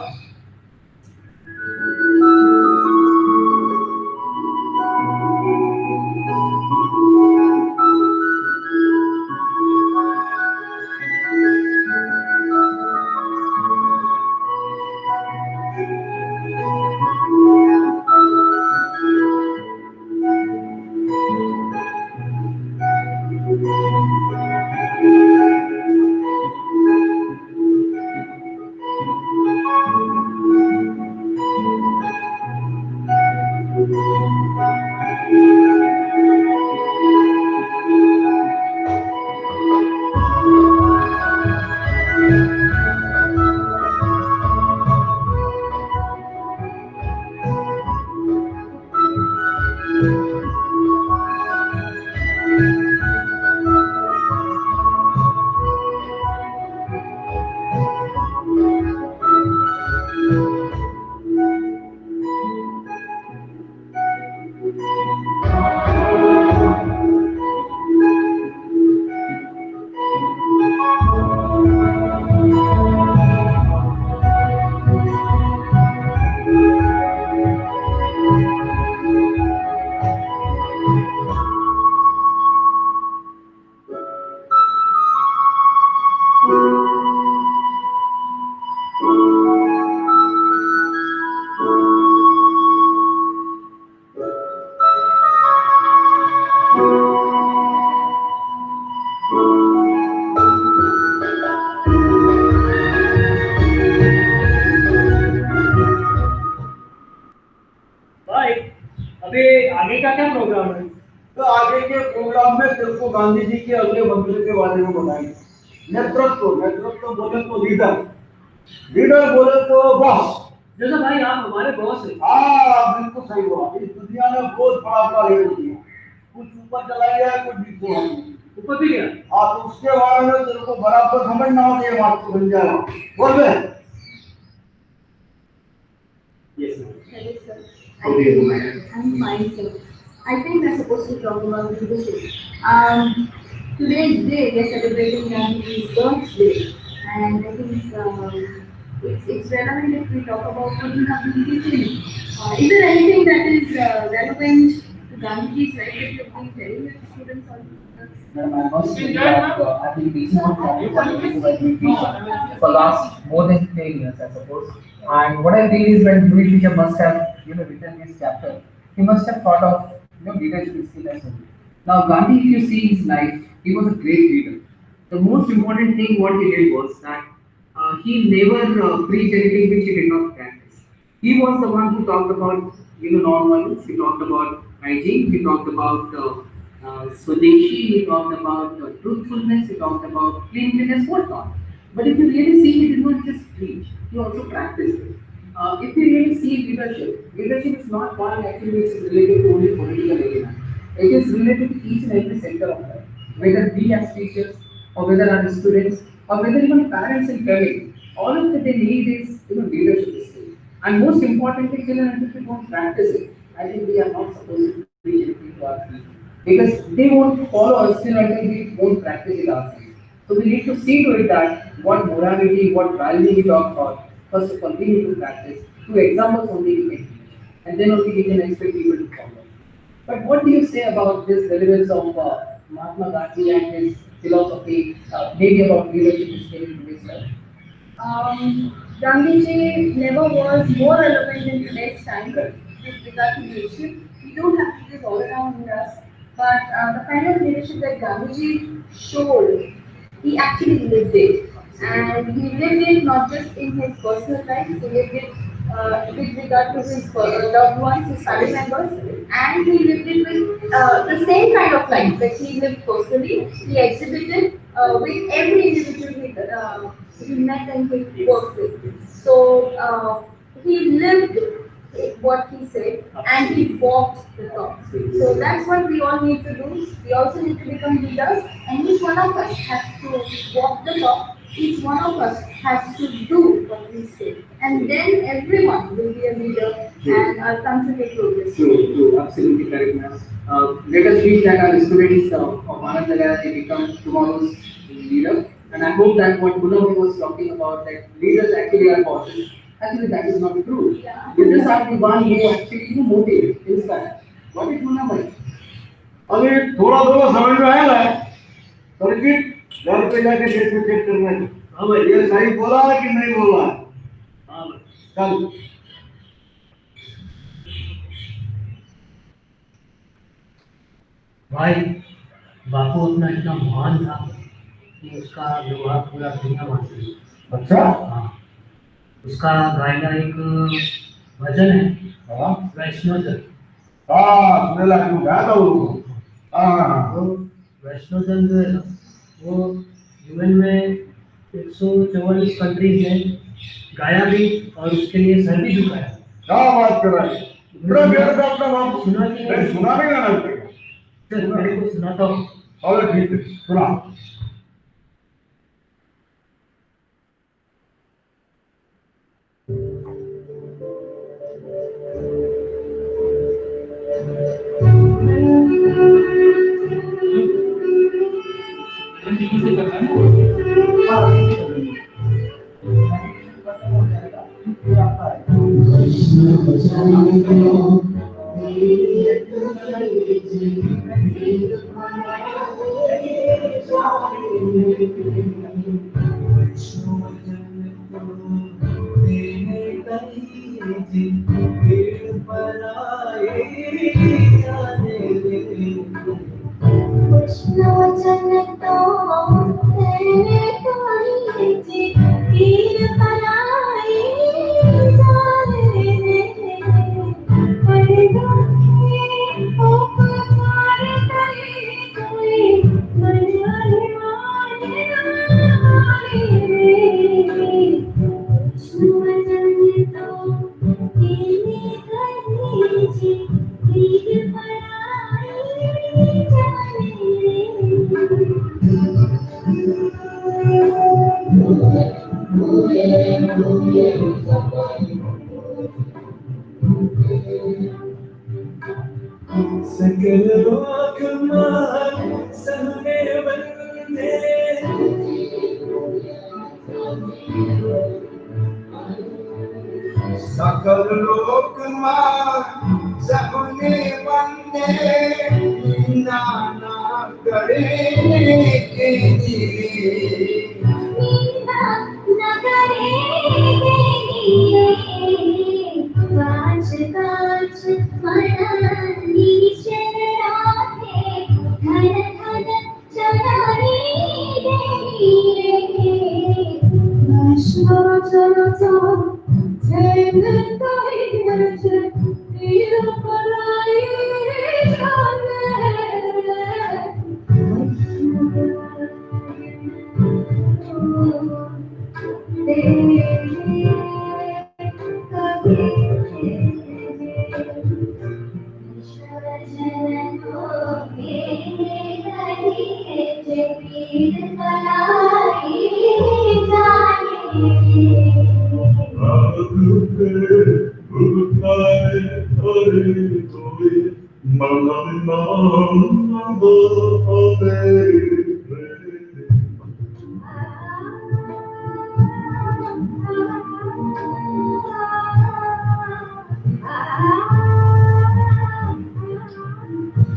आगे के प्रोग्राम में तेरे को गांधी जी के अगले मंत्र के बारे में बताएंगे। नेतृत्व बोले तो लीडर बोले तो बॉस। जैसा भाई आप हमारे बॉस हैं। हाँ बिल्कुल सही बोला। इस दुनिया में बहुत बड़ा रेट दिया, कुछ ऊपर चला गया कुछ नीचे हो गया। ऊपर भी गया। हाँ तो उसके बारे में तेरे को बराबर समझना हो तो ये बात तो बन जाएगा। बोल बे। Yes, sir. Hello, sir. Okay. I'm fine, sir. I think we're supposed to talk about leadership. Today's day we're celebrating Gandhi's birthday, and I think it's relevant if we talk about what we have been teaching. Is there anything that is relevant to Gandhi's life that you've been telling your students on? Madam, I must say that I've been teaching on Gandhi for last more than 10 years, I suppose. And what I feel is when Louis Fisher must have written this chapter, he must have thought of leadership skill as well. Now Gandhi, if you see his life, he was a great leader. The most important thing what he did was that he never preached anything which he did not practice. He was the one who talked about non-violence. He talked about hygiene. He talked about Swadeshi. He talked about truthfulness. He talked about cleanliness. Whatnot. But if you really see, he did not just preach. He also practiced it. If you really see leadership is not one activity which is related to only political arena. It is related to each and every sector of life. Whether we as teachers, or whether our students, or whether even parents and parents, all of that they need is leadership skill. And most importantly, if we don't practice it, I think we are not supposed to preach anything to our people. Because they won't follow us till until we won't practice it ourselves. So we need to see to it that what morality, what value we talk about, first of all, we need to practice. Two examples only we can teach. And then only we can expect people to follow. But what do you say about this relevance of Mahatma Gandhi and his philosophy, maybe about leadership skill in today's life? Gandhiji never was more relevant in today's time with regard to leadership. We don't have to all around us, but the kind of leadership that Gandhiji showed, he actually lived it. And he lived it not just in his personal life, he lived it with regard to his loved ones, his family members, and he lived it with the same kind of life that he lived personally. He exhibited with every individual he met and he worked with. So he lived what he said and he walked the talk. So that's what we all need to do. We also need to become leaders, and each one of us has to walk the talk. Each one of us has to do what we say, and then everyone will be a leader and our country will progress. True, absolutely correct, ma'am. Let us wish that our students of Anand Nagara they become tomorrow's leader, and I hope that what Gulam was talking about, that leaders actually are bosses. Actually, that is not true. Yeah. Leaders are the one who actually motivate, inspire. What is Gulam? अभी थोड़ा समझ में आया है, तो repeat घर पे जाके डेट में चेक करना है। हाँ भाई। ये सही बोला है कि नहीं बोला है? हाँ भाई। चल। भाई बापू अपना इतना महान था कि उसका व्यवहार पूरा दुनिया मानती है। अच्छा? हाँ। उसका गायना एक भजन है। हाँ। वैष्णो जन। हाँ, सुने लगा तू गाया था वो। हाँ। वैष्णो जन जो है ना, वो यूएन में 144 कंट्रीज में गाया भी और उसके लिए सर भी झुकाया। क्या बात कर रहा है? बड़ा प्यार का अपना बाप सुना कि नहीं सुना नहीं गाना उसका। सर मेरे को सुनाता हूँ। और ठीक है, सुना। Oh,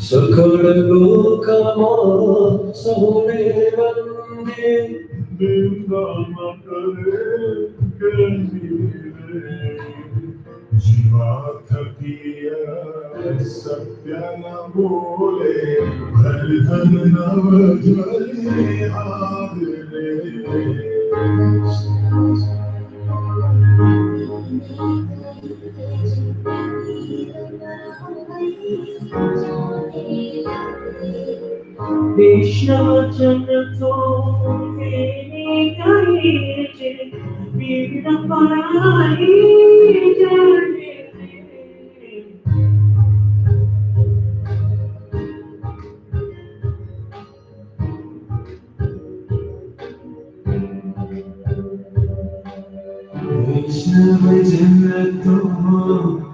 सकल लोकमा सहुने वंदे बिंदाना करे गंभीरे जीवा थकिया सत्य न बोले हर धन नव जले आदरे Vishnu Chandra Tene Kaije Vida Parai Jane Vishnu Chandra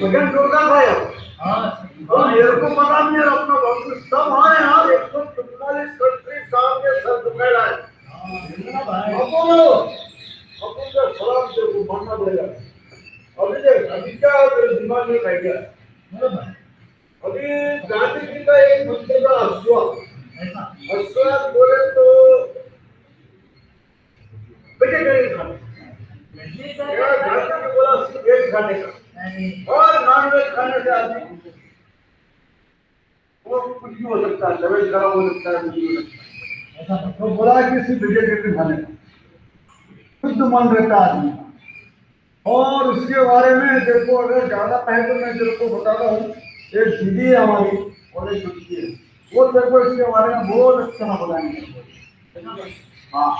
भजन जोरदार भाई और मेरे को पता नहीं है अपना भक्त सब आए यार 144 कंट्री सामने सर दुखाया है अपन का सलाम से को मानना पड़ेगा अभी देख अभी क्या तेरे दिमाग में बैठ गया अभी गांधी जी का एक मंत्र था अश्वत्थ बोले तो वेजिटेरियन खाना गांधी जी बोला सिर्फ वेज खाने का और नॉनवेज खाने से आदमी वो कुछ भी हो सकता है दवाई खराब हो सकता है कुछ भी हो सकता है तो बोला कि सिर्फ वेजिटेरियन खाने का शुद्ध मन रहता है आदमी और उसके बारे में देखो अगर ज्यादा है तो मैं तेरे को बताता हूँ एक दीदी है हमारी कॉलेज की है वो तेरे को इसके बारे में बहुत अच्छा बताएंगे हाँ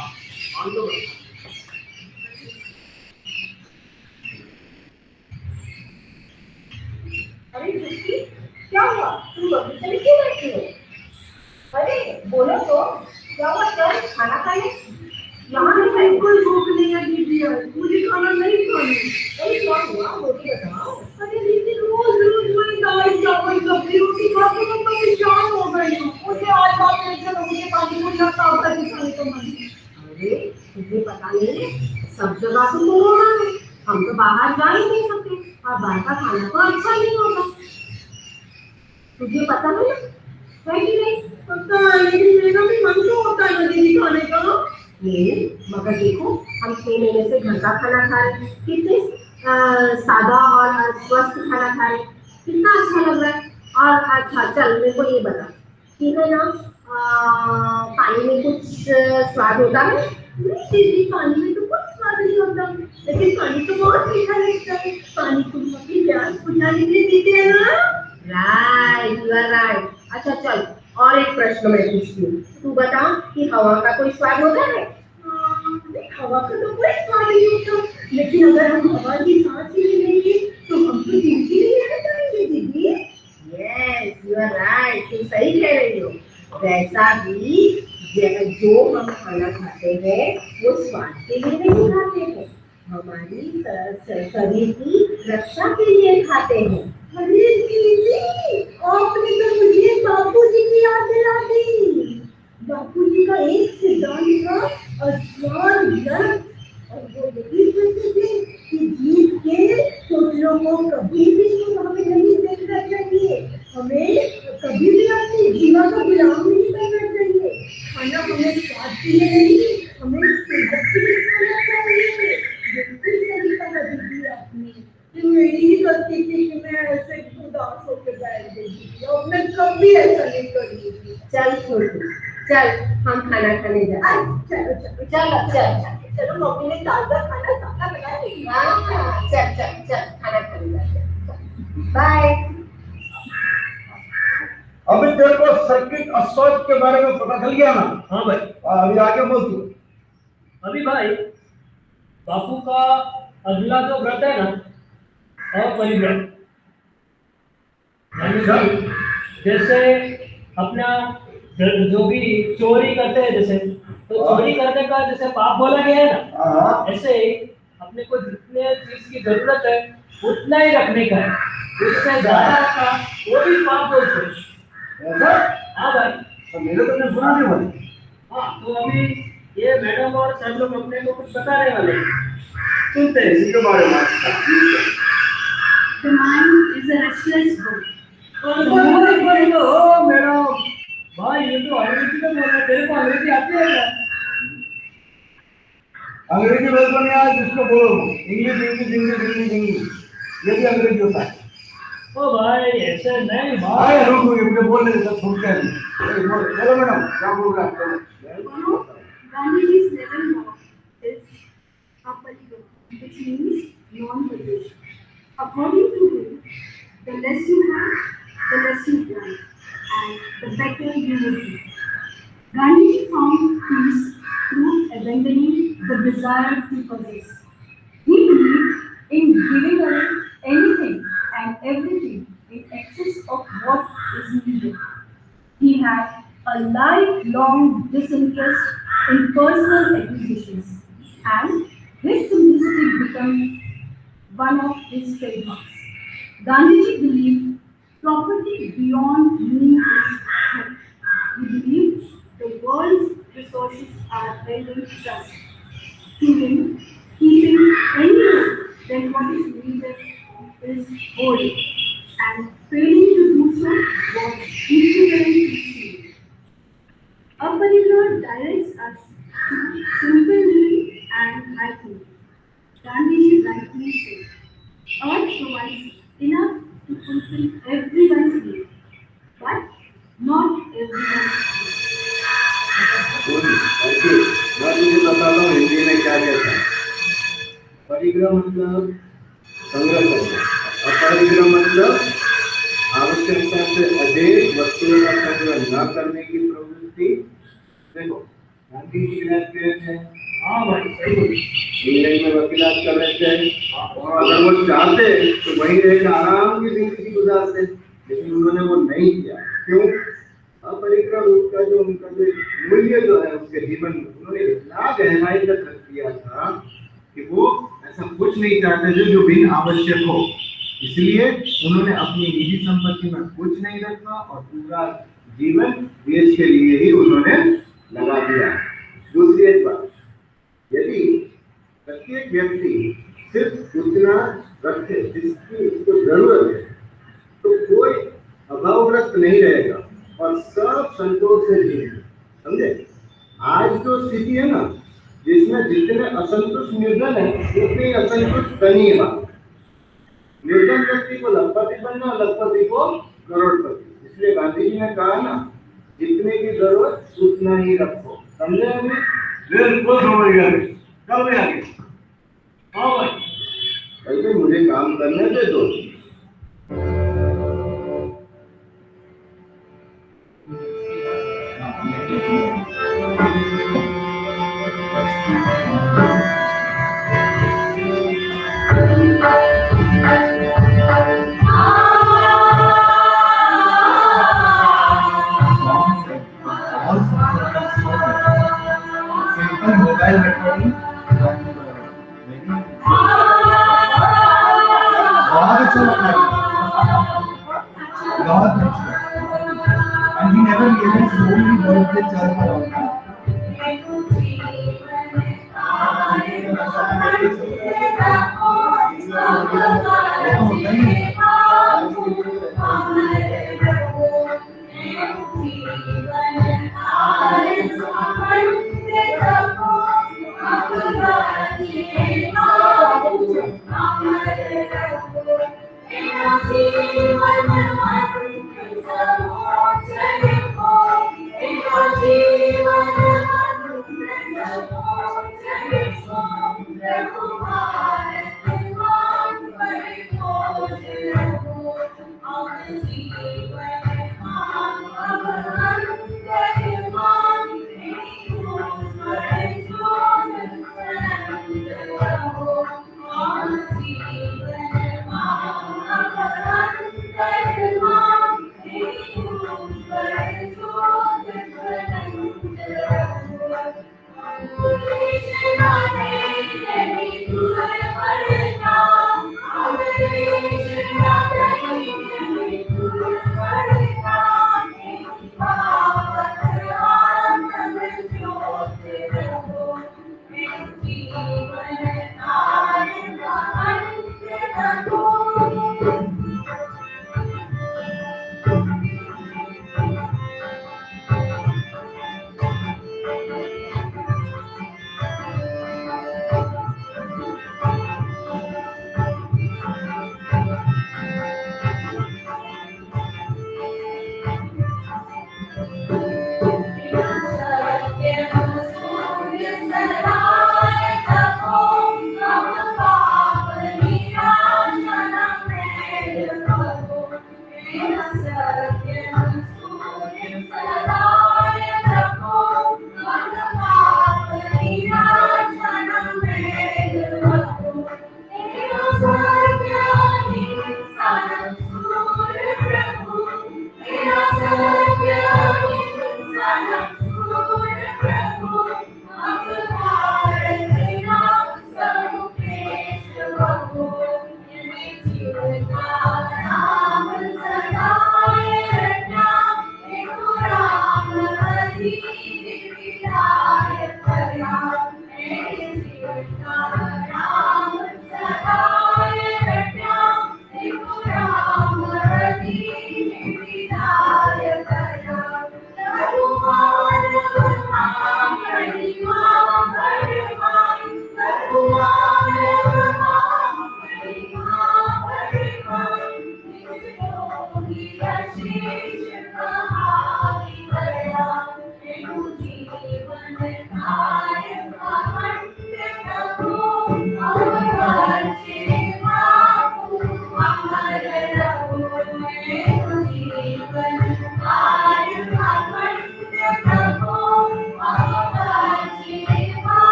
अरे क्या हुआ तुम बगीचे में क्यों बैठी हो? अरे बोलो तो। क्या हुआ, चल खाना खाने। यहाँ नहीं है, कोई भूख नहीं है दीदी, मुझे खाना नहीं खाना। अरे क्या हुआ, मुझे बताओ। अरे दीदी रोज रोज वही दाल चावल सब्जी रोटी खा के मैं परेशान हो गई हूँ। मुझे आज बात लेकर मुझे पानी मुझे ताव कर दिखाने को मन। अरे तुझे पता नहीं है, सब जगह तो कोरोना है, हम तो बाहर जा ही नहीं सकते और बाहर का खाना तो अच्छा नहीं होगा। तुझे पता है कि नहीं? पता है, लेकिन मेरा भी मन तो होता है दीदी खाने का। मगर देखो, हम 6 महीने से घर का खाना खा रहे हैं, कितने सादा और स्वस्थ खाना खा रहे हैं, कितना अच्छा लग रहा है। और अच्छा चल मेरे को ये बता कि है ना, पानी में कुछ स्वाद होता है? नहीं दीदी, पानी में तो कुछ स्वाद नहीं होता, लेकिन पानी तो बहुत मीठा लगता है। पानी को अपनी प्यास बुझाने के लिए पीते हैं ना। Right, you are right. अच्छा चल, और एक प्रश्न मैं पूछती हूँ, तू बता कि हवा का कोई स्वाद होता है? हवा का तो कोई स्वाद नहीं होता, लेकिन अगर हम हवा की सांस ही लेंगे तो हम तो जिंदगी नहीं रह जाएंगे दीदी। यस, यू आर राइट, तुम सही कह रही हो। वैसा भी जो हम खाना खाते हैं वो स्वाद के लिए नहीं खाते हैं, हमारी शरीर की रक्षा के लिए खाते हैं। अरे दीदी, आपने तो मुझे बापूजी की याद दिला दी। बापूजी का एक सिद्धांत था, अस्वाद लत, और वो यही कहते थे कि जीव के शोषणों को कभी भी हमें नहीं देखना चाहिए, हमें कभी भी अपनी जीवन का गुलाम नहीं करना चाहिए। खाना हमें स्वाद के लिए नहीं, हमें सेहत के लिए खाना चाहिए। बिल्कुल सही कहा दीदी आपने। ये मेरी ही गलती थी कि मैं ऐसे उदास होकर बैठ गई, और मैं कभी ऐसा नहीं करूँगी। चल छोटू, चल हम खाना खाने जाते हैं। चलो चलो चलो चलो चलो, मम्मी ने ताजा खाना सादा बना लिया। चल चल चल खाना खाने जाते हैं। बाय। अभी तेरे को सर्किट अस्वस्थ के बारे में पता चल गया ना? हाँ भाई। अभी आगे बोल तू। अभी भाई बापू का अगला जो व्रत है ना, अपरिग्रह, जैसे अपना जो भी चोरी करते हैं, जैसे तो चोरी करने का जैसे पाप बोला गया है ना, ऐसे ही अपने को जितने चीज की जरूरत है उतना ही रखने का है, उससे ज्यादा रखा वो भी पाप बोलते हैं। हाँ भाई, तो मेरे को तो सुना नहीं भाई। हाँ, तो अभी ये मैडम और सब लोग अपने को कुछ बताने वाले हैं, सुनते हैं इसी के बारे में। The mind is a restless book. Oh madam, भाई ये तो अंग्रेजी में बोल रहा है, तेरे को अंग्रेजी आती है क्या? अंग्रेजी बोल तो नहीं आज, जिसको बोलो English English English English English, ये भी अंग्रेजी होता है। ओ भाई ऐसे नहीं आए भाई। रुक मुझे बोलने दे, सब सुनते हैं। चलो मैडम, क्या बोल रहा है? Gandhiji's level law is aparigrah, which means non-possession. According to him, the less you have, the less you want, and the better you will be. Gandhiji found peace through abandoning the desire to possess. He believed in giving away anything and everything in excess of what is needed. He had a lifelong disinterest in personal acquisitions, and his simplicity became one of his trademarks. Gandhiji believed property beyond means is theft. He believed the world's resources are held in trust. To him, keeping any more than what is needed is holy, and failing to do so was equivalent to sin. Aparigrah directs us to simple living, and I think Gandhiji rightly said, earth provides enough to fulfill everyone's need, but not everyone's need. मैं तुझे बताता हूँ हिंदी में क्या कहता है। परिग्रह मतलब संग्रह करना, अपरिग्रह मतलब आवश्यकता से अधिक वस्तुओं का संग्रह न करने की प्रवृत्ति। देखो गांधी जी ग्रेजुएट है, हाँ भाई सही बोली। इंग्लैंड में वकीलात कर रहे थे, और अगर वो चाहते तो वहीं रहकर आराम की जिंदगी गुजारते, लेकिन उन्होंने वो नहीं किया। क्यों? अपरिग्रह रूप का जो उनका जो मूल्य जो है उसके जीवन में उन्होंने इतना गहराई तक रख दिया था कि वो ऐसा कुछ नहीं चाहते थे जो बिन आवश्यक हो। इसलिए उन्होंने अपनी निजी संपत्ति में कुछ नहीं रखा और पूरा जीवन देश के लिए ही उन्होंने लगा दिया। दूसरी एक बात, यदि प्रत्येक व्यक्ति सिर्फ उतना रखे जिसकी उसको जरूरत है तो कोई अभावग्रस्त नहीं रहेगा और सब संतोष से जिएंगे। समझे? आज जो स्थिति है ना, जिसमें जितने असंतुष्ट निर्धन है उतने असंतुष्ट धनी है। निर्धन व्यक्ति को लखपति बनना, लखपति को करोड़पति। इसलिए गांधी जी ने कहा ना, जितने की जरूरत उतना ही रखो। समझे? हमें बिल्कुल समझ गए। कब में आगे हाँ भाई, मुझे काम करने दे दो। Simple mobile recording and very बहुत अच्छा लगता है, बहुत अच्छा। And we never realized so many words they churn around.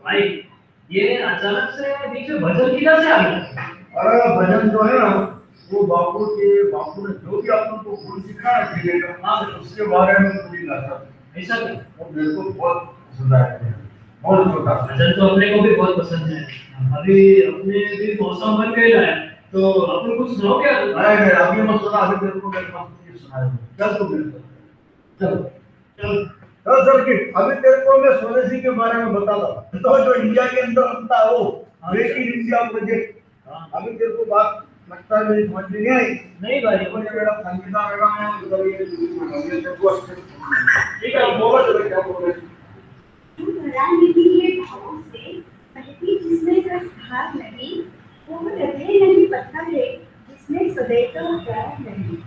भाई ये अचानक से बीच में भजन किधर से आ गया? अरे भजन जो है ना, वो बापू ने जो भी अपन को गुण सिखाया जीने का, हाँ, उसके बारे में पूरी गाथा थी। ऐसा क्या? वो मेरे को बहुत पसंद आया, बहुत छोटा। भजन तो अपने को भी बहुत पसंद है। अभी अपने भी मौसम बन गया है, तो अपन कुछ सुनाओ क्या? अरे अभी मत सुना, अभी तेरे को मैं बात सुनाया। चल तू मेरे साथ। चलो चलो चल सर की अभी तेरे को मैं स्वदेशी के बारे में बताता हूँ। तो जो इंडिया के अंदर बनता है वो मेक इन इंडिया प्रोजेक्ट। अभी तेरे को बात लगता है मेरी समझ में नहीं आई। नहीं भाई, मुझे मेरा संगीता मैडम है, उधर ये तेरे को अच्छे ठीक है, बोलो चलो क्या बोल रहे हैं। तू भरा नहीं है भावों से, बहती जिसमें का धार नहीं, वो हृदय नहीं पत्थर है जिसमें सदैव का प्यार नहीं।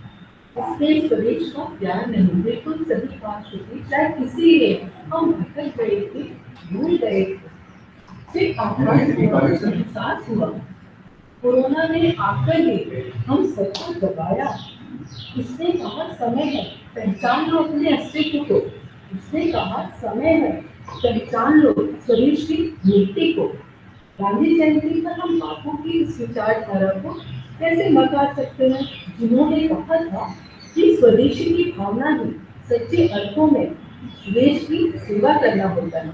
इसके स्वदेश का प्यार नहीं, बिल्कुल सभी बात होती, शायद इसीलिए हम भटक गए थे, भूल गए थे। फिर आभास हुआ, एहसास हुआ, कोरोना ने आकर भी हम सबको दबाया। इसने कहा समय है, पहचान लो अपने अस्तित्व को। इसने कहा समय है, पहचान लो स्वदेश की नीति को। गांधी जयंती पर हम बापू की इस विचारधारा को कैसे नकार सकते हैं, जिन्होंने कहा था कि स्वदेशी की भावना ही सच्चे अर्थों में देश की सेवा करना होता है।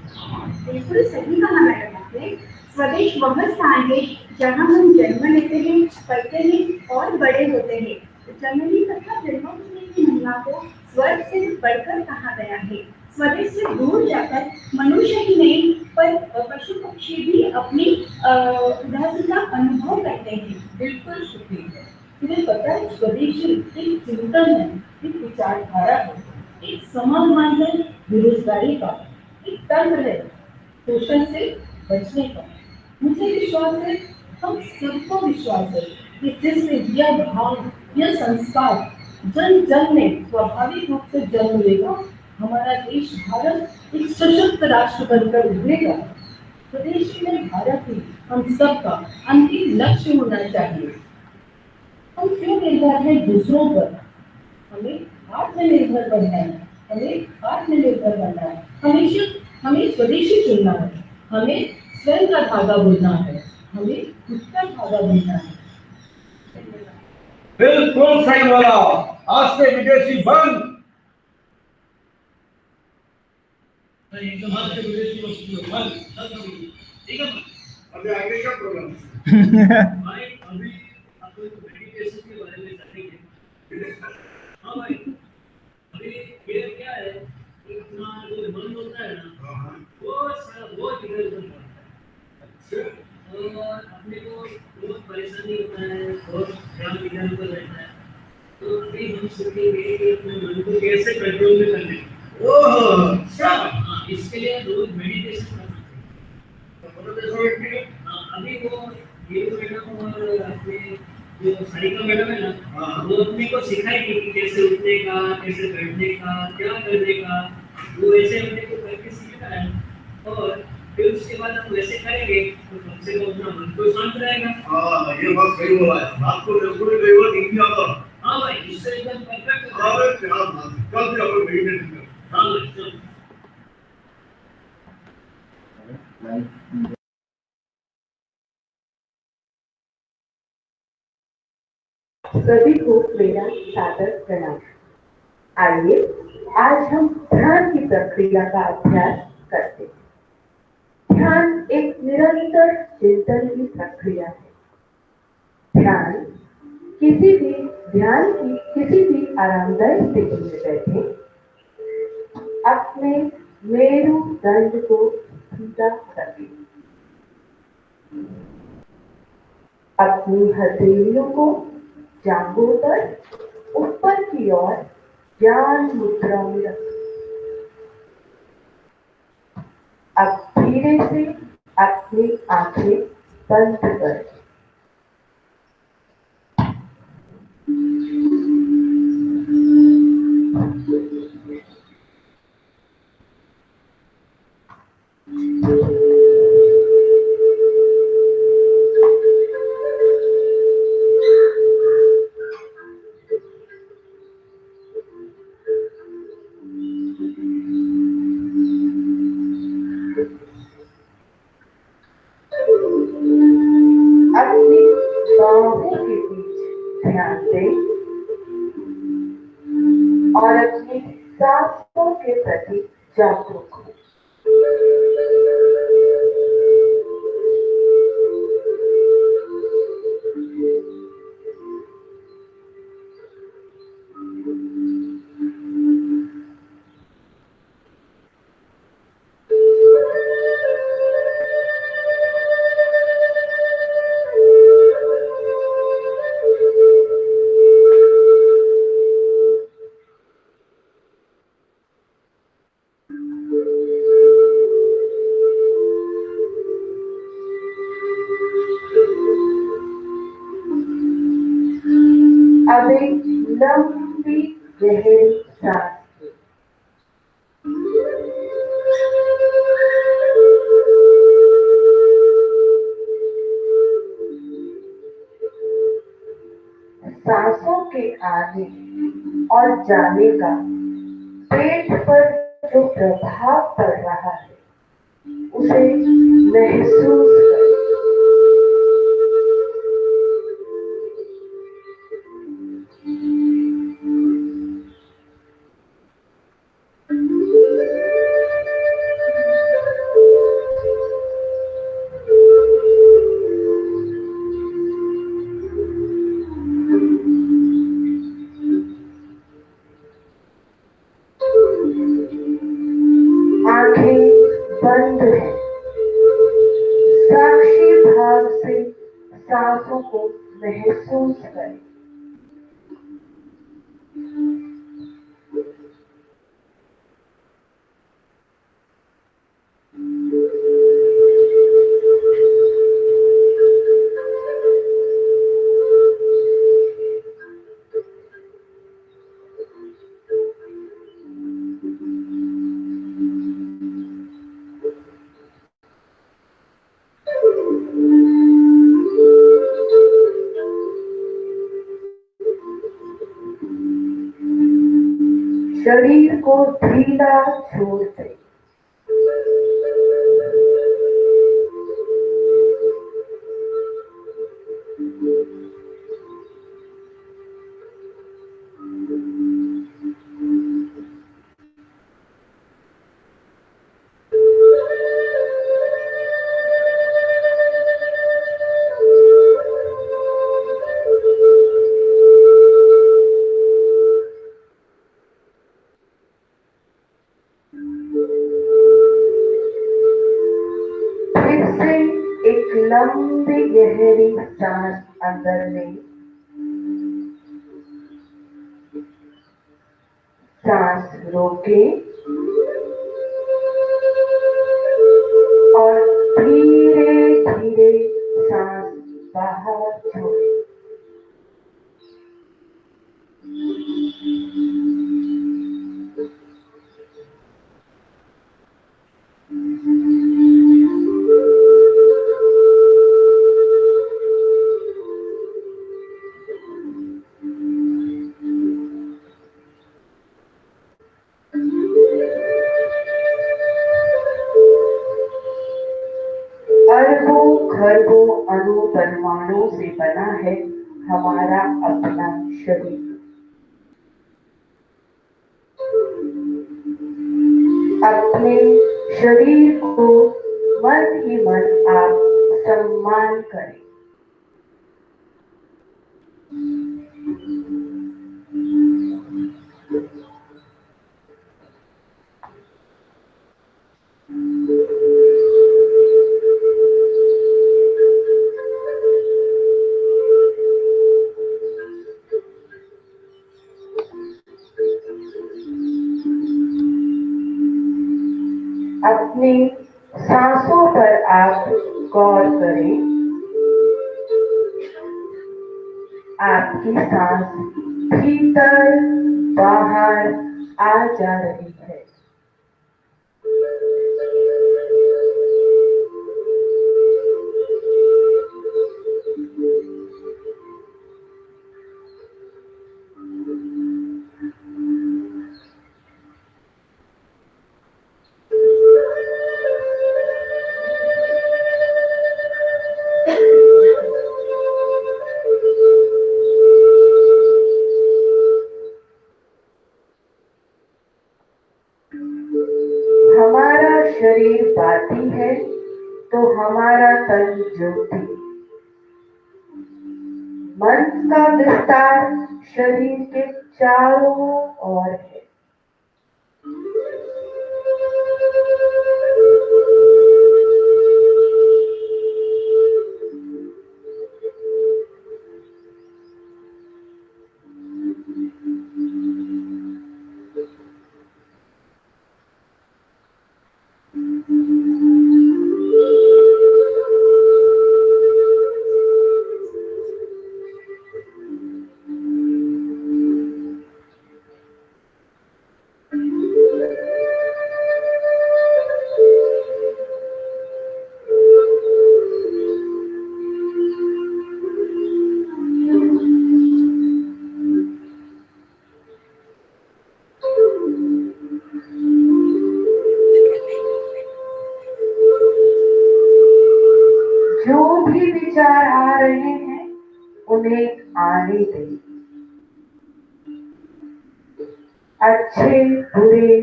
बिल्कुल सही कहा मैडम आपने। स्वदेश वह स्थान है जहाँ हम जन्म लेते हैं, पढ़ते हैं और बड़े होते हैं। जननी तथा जन्मभूमि की महिला को स्वर्ग से बढ़कर कहा गया है। स्वदेश से दूर जाकर मनुष्य ही नहीं पर पशु पक्षी भी अपनी उदासी का अनुभव करते हैं। बिल्कुल सही है। तुम्हें पता है स्वदेशी एक चिंतन है, एक विचारधारा है, एक समाधान है बेरोजगारी का, एक तंत्र है शोषण से बचने का। मुझे विश्वास है, हम सबको विश्वास है कि जिससे यह भाव, यह संस्कार जन जन में स्वाभाविक रूप से जन्म लेगा, हमारा देश भारत एक सशक्त राष्ट्र बनकर उभरेगा। स्वदेश में भारत ही हम सबका अंतिम लक्ष्य होना चाहिए। हम क्यों निर्भर हैं दूसरों पर? हमें आत्मनिर्भर बनना है, हमें आत्मनिर्भर बनना है। हमें स्वदेशी चुनना है, हमें स्वयं का धागा बुनना है, हमें खुद का धागा बुनना है। बिल्कुल सही बोला। आज से विदेशी बंद। एकदम आज के विदेशी वस्तु बंद। ठीक है ना? अभी आगे क्या प्रोग्राम? भाई अभी अपन मेडिटेशन के बारे में जानेंगे। हाँ भाई, अभी ये क्या है, इतना जो मन होता है ना, वो सारा बहुत इधर उधर जाता है। और अपने को बहुत परेशानी होता है, बहुत ध्यान इधर उधर रहता है। तो अभी हम सीखेंगे कि अपने मन को कैसे कंट्रोल में करने का। ओह अच्छा। हाँ, इसके लिए रोज मेडिटेशन करना चाहिए। अभी वो ये मैडम और अपने जो सारिका मैडम है ना, वो अपने को सिखाएगी कि कैसे उठने का, कैसे बैठने का, क्या करने का। वो ऐसे अपने को करके सीखना है, और फिर उसके बाद हम वैसे करेंगे तो कम से कम अपना मन तो शांत रहेगा। हाँ ये बात सही बोला है। बात को बिल्कुल कई बार नहीं आता। हाँ भाई, इससे एकदम परफेक्ट। अरे क्या बात है। कल से अपन मेडिटेशन करें। हाँ भाई, चलो। सभी को मेरा सादर प्रणाम। आइए आज हम ध्यान की प्रक्रिया का अभ्यास करते हैं। ध्यान एक निरंतर चिंतन की प्रक्रिया है। ध्यान की किसी भी आरामदायक स्थिति में बैठे, अपने मेरुदंड को सीधा रखें, अपनी हथेलियों को जांघों पर ऊपर की ओर ज्ञान मुद्रा में रखें। अब धीरे से अपनी आंखें बंद करें। लंबी गहरी सांस लें। सांसों के आने और जाने का पेट पर जो प्रभाव पड़ रहा है उसे महसूस करें। आंखें बंद हैं। साक्षी भाव से सांसों को महसूस करें। शरीर को ढीला छोड़ दें। फिर से एक लंबी गहरी सांस अंदर लें। सांस रोकें और धीरे धीरे सांस बाहर छोड़ें। अरबों खरबों अणु परमाणु से बना है हमारा अपना शरीर। अपने शरीर को मन ही मन आप सम्मान करें। अपनी सांसों पर आप गौर करें। आपकी सांस भीतर बाहर आ जा रही है। हमारा शरीर बाती है तो हमारा तन ज्योति। मन का विस्तार शरीर के चारों ओर है। जो भी विचार आ रहे हैं उन्हें आने दें। अच्छे बुरे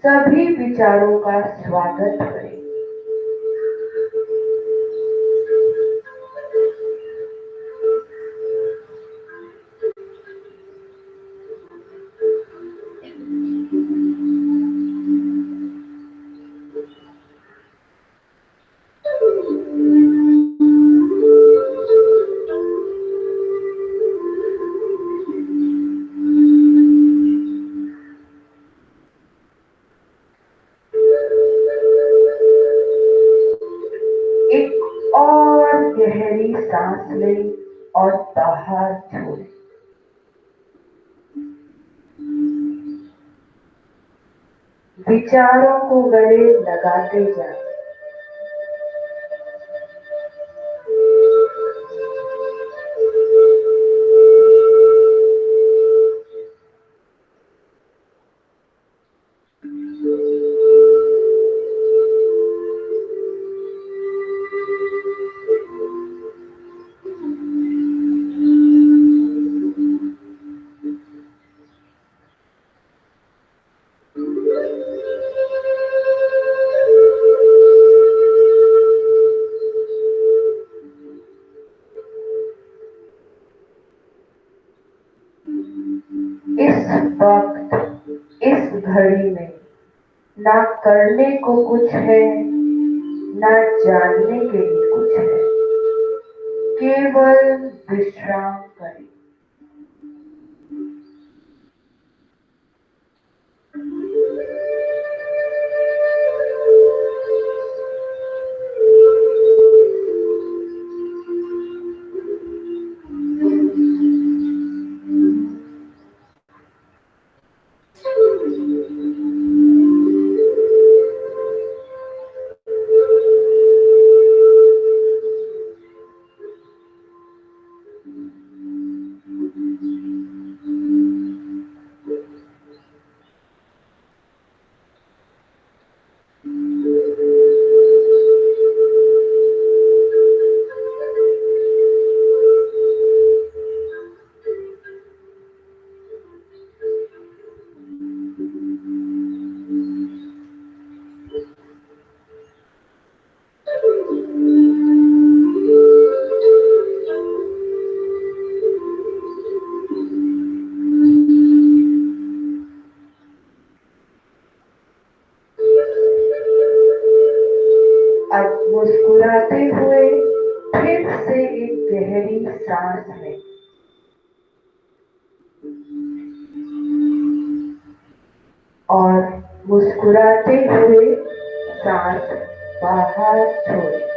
सभी विचारों का स्वागत करें। एक और गहरी सांस लें और बाहर छोड़ें। विचारों को गले लगाते जाएं। इस वक्त इस घड़ी में ना करने को कुछ है ना जानने के लिए कुछ है, केवल विश्राम करें। अब मुस्कुराते हुए फिर से एक गहरी सांस लें और मुस्कुराते हुए सांस बाहर छोड़ें।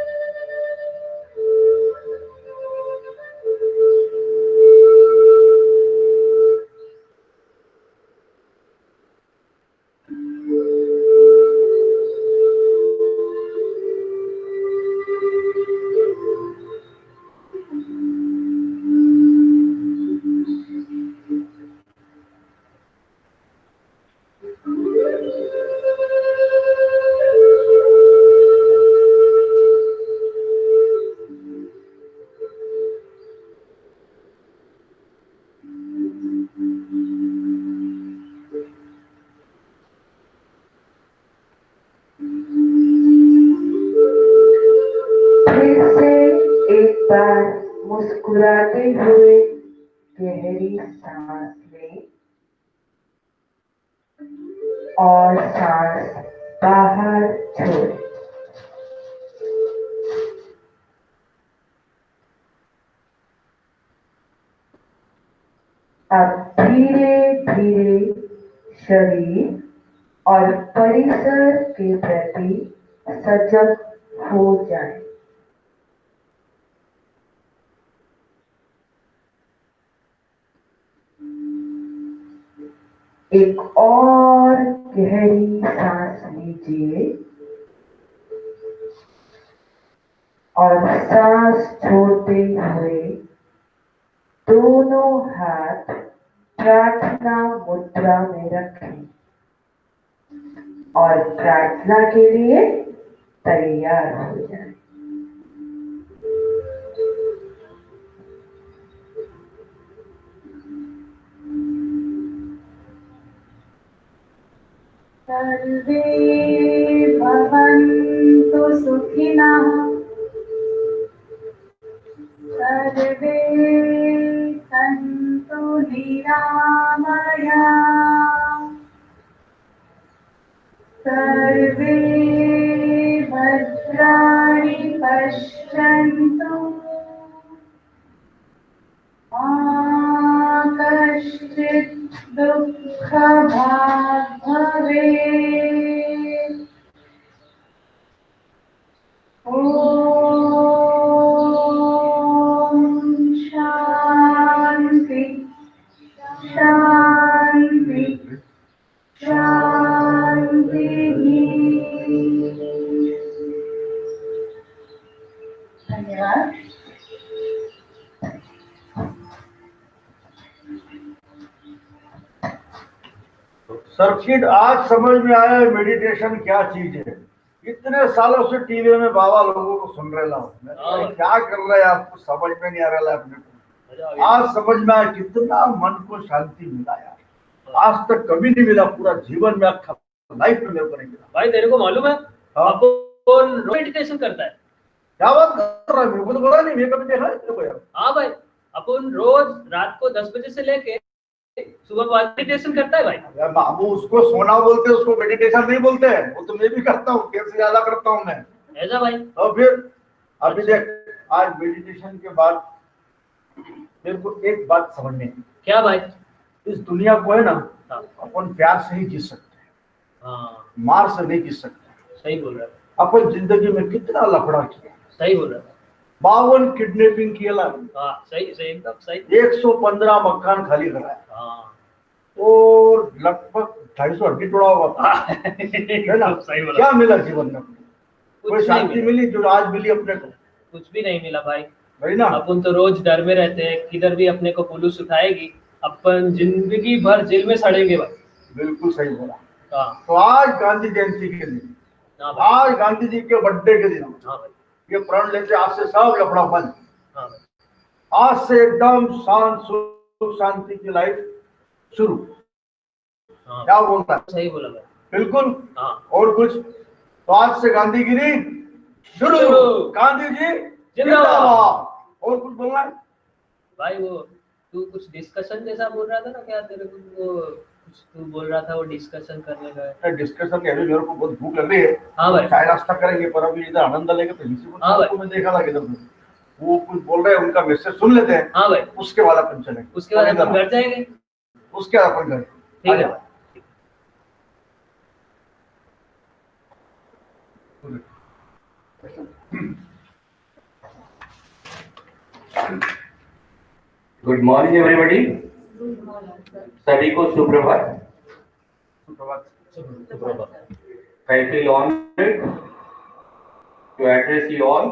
फिर से एक बार मुस्कुराते हुए गहरी सांस लें और सांस बाहर छोड़ें। अब धीरे धीरे शरीर और परिसर के प्रति सजग हो जाएं। एक और गहरी सांस लीजिए और सांस छोड़ते हुए दोनों हाथ प्रार्थना मुद्रा में रखें और प्रार्थना के लिए तैयार हो जाएं। सर्वे भवन्तु सुखिनः सर्वे सन्तु निरामयाः सर्वे भद्राणि पश्यन्तु मा कश्चित् दुःखभाग् भवेत् ॐ शान्ति शान्ति शान्तिः धन्यवाद सर्किट आज समझ में आया मेडिटेशन क्या चीज है। इतने सालों से टीवी में बाबा लोगों को सुन रहा हूँ, मैं कहा, क्या कर रहे हैं आपको समझ में नहीं आ रहा है अपने को। आज समझ में आया कितना मन को शांति मिला यार, आज तक कभी नहीं मिला पूरा जीवन में, आपका लाइफ में मेरे को नहीं मिला। भाई तेरे को मालूम है अपन रोज मेडिटेशन करता है। क्या बात कर रहा है, मेरे को तो बोला नहीं, मैं कभी देखा नहीं तेरे को यार। हाँ भाई, अपन रोज रात को 10 बजे से लेके सुबह 5 मेडिटेशन करता है भाई। यार बाबू, उसको सोना बोलते हैं, उसको मेडिटेशन नहीं बोलते हैं। वो तो मैं भी करता हूँ, कैसे ज्यादा करता हूँ मैं। ऐसा भाई? तो फिर अभी देख, आज मेडिटेशन के बाद मेरे को एक बात समझने की। क्या भाई? इस दुनिया को है ना, हाँ। अपन प्यार से ही जी सकते हैं, हाँ मार से नहीं जी सकते। सही बोल रहा है। अपन जिंदगी में कितना लफड़ा किया, सही बोल रहा है। 52 किडनैपिंग किया, हाँ सही सही एकदम सही। 115 मकान खाली कराया, हाँ और लगभग 250 हड्डी तोड़ा हुआ है ना। सही बोला। क्या मिला जीवन में? कोई कुछ नहीं शांति मिला। मिली जो आज मिली अपने को? कुछ भी नहीं मिला भाई। वही ना। अपन तो रोज डर में रहते हैं, किधर भी अपने को पुलिस उठाएगी, अपन जिंदगी भर जेल में सड़ेंगे भाई। बिल्कुल सही बोला। हाँ तो आज गांधी जयंती के दिन, हाँ भाई। आज गांधी जी के बर्थडे के दिन हाँ भाई। ये प्रण लेते, आज से सब लफड़ा बंद। हाँ भाई। आज से एकदम शांत सुख शांति की लाइफ शुरू। हाँ क्या बोलता है? सही बोला भाई। बिल्कुल। हाँ और कुछ? तो आज से गांधीगिरी शुरू। शुरू। गांधी जी जिंदाबाद। जिंदाबाद। और कुछ बोलना है भाई? वो तू कुछ डिस्कशन जैसा बोल रहा था ना, क्या तेरे को वो कुछ तू बोल रहा था, वो डिस्कशन करने का? डिस्कशन के अभी मेरे को बहुत भूख लग रही है। हाँ भाई। चाय नाश्ता करेंगे, पर अभी इधर आनंद लेंगे तो इसी हाँ भाई। को मैं देखा था इधर वो कुछ बोल रहे हैं, उनका मैसेज सुन लेते हैं। हाँ भाई। उसके बाद अपन चलेंगे, उसके बाद अपन घर जाएंगे। उसके बाद अपन घर। ठीक है भाई। Good morning everybody. सभी को सुप्रभात। I feel honored to address you all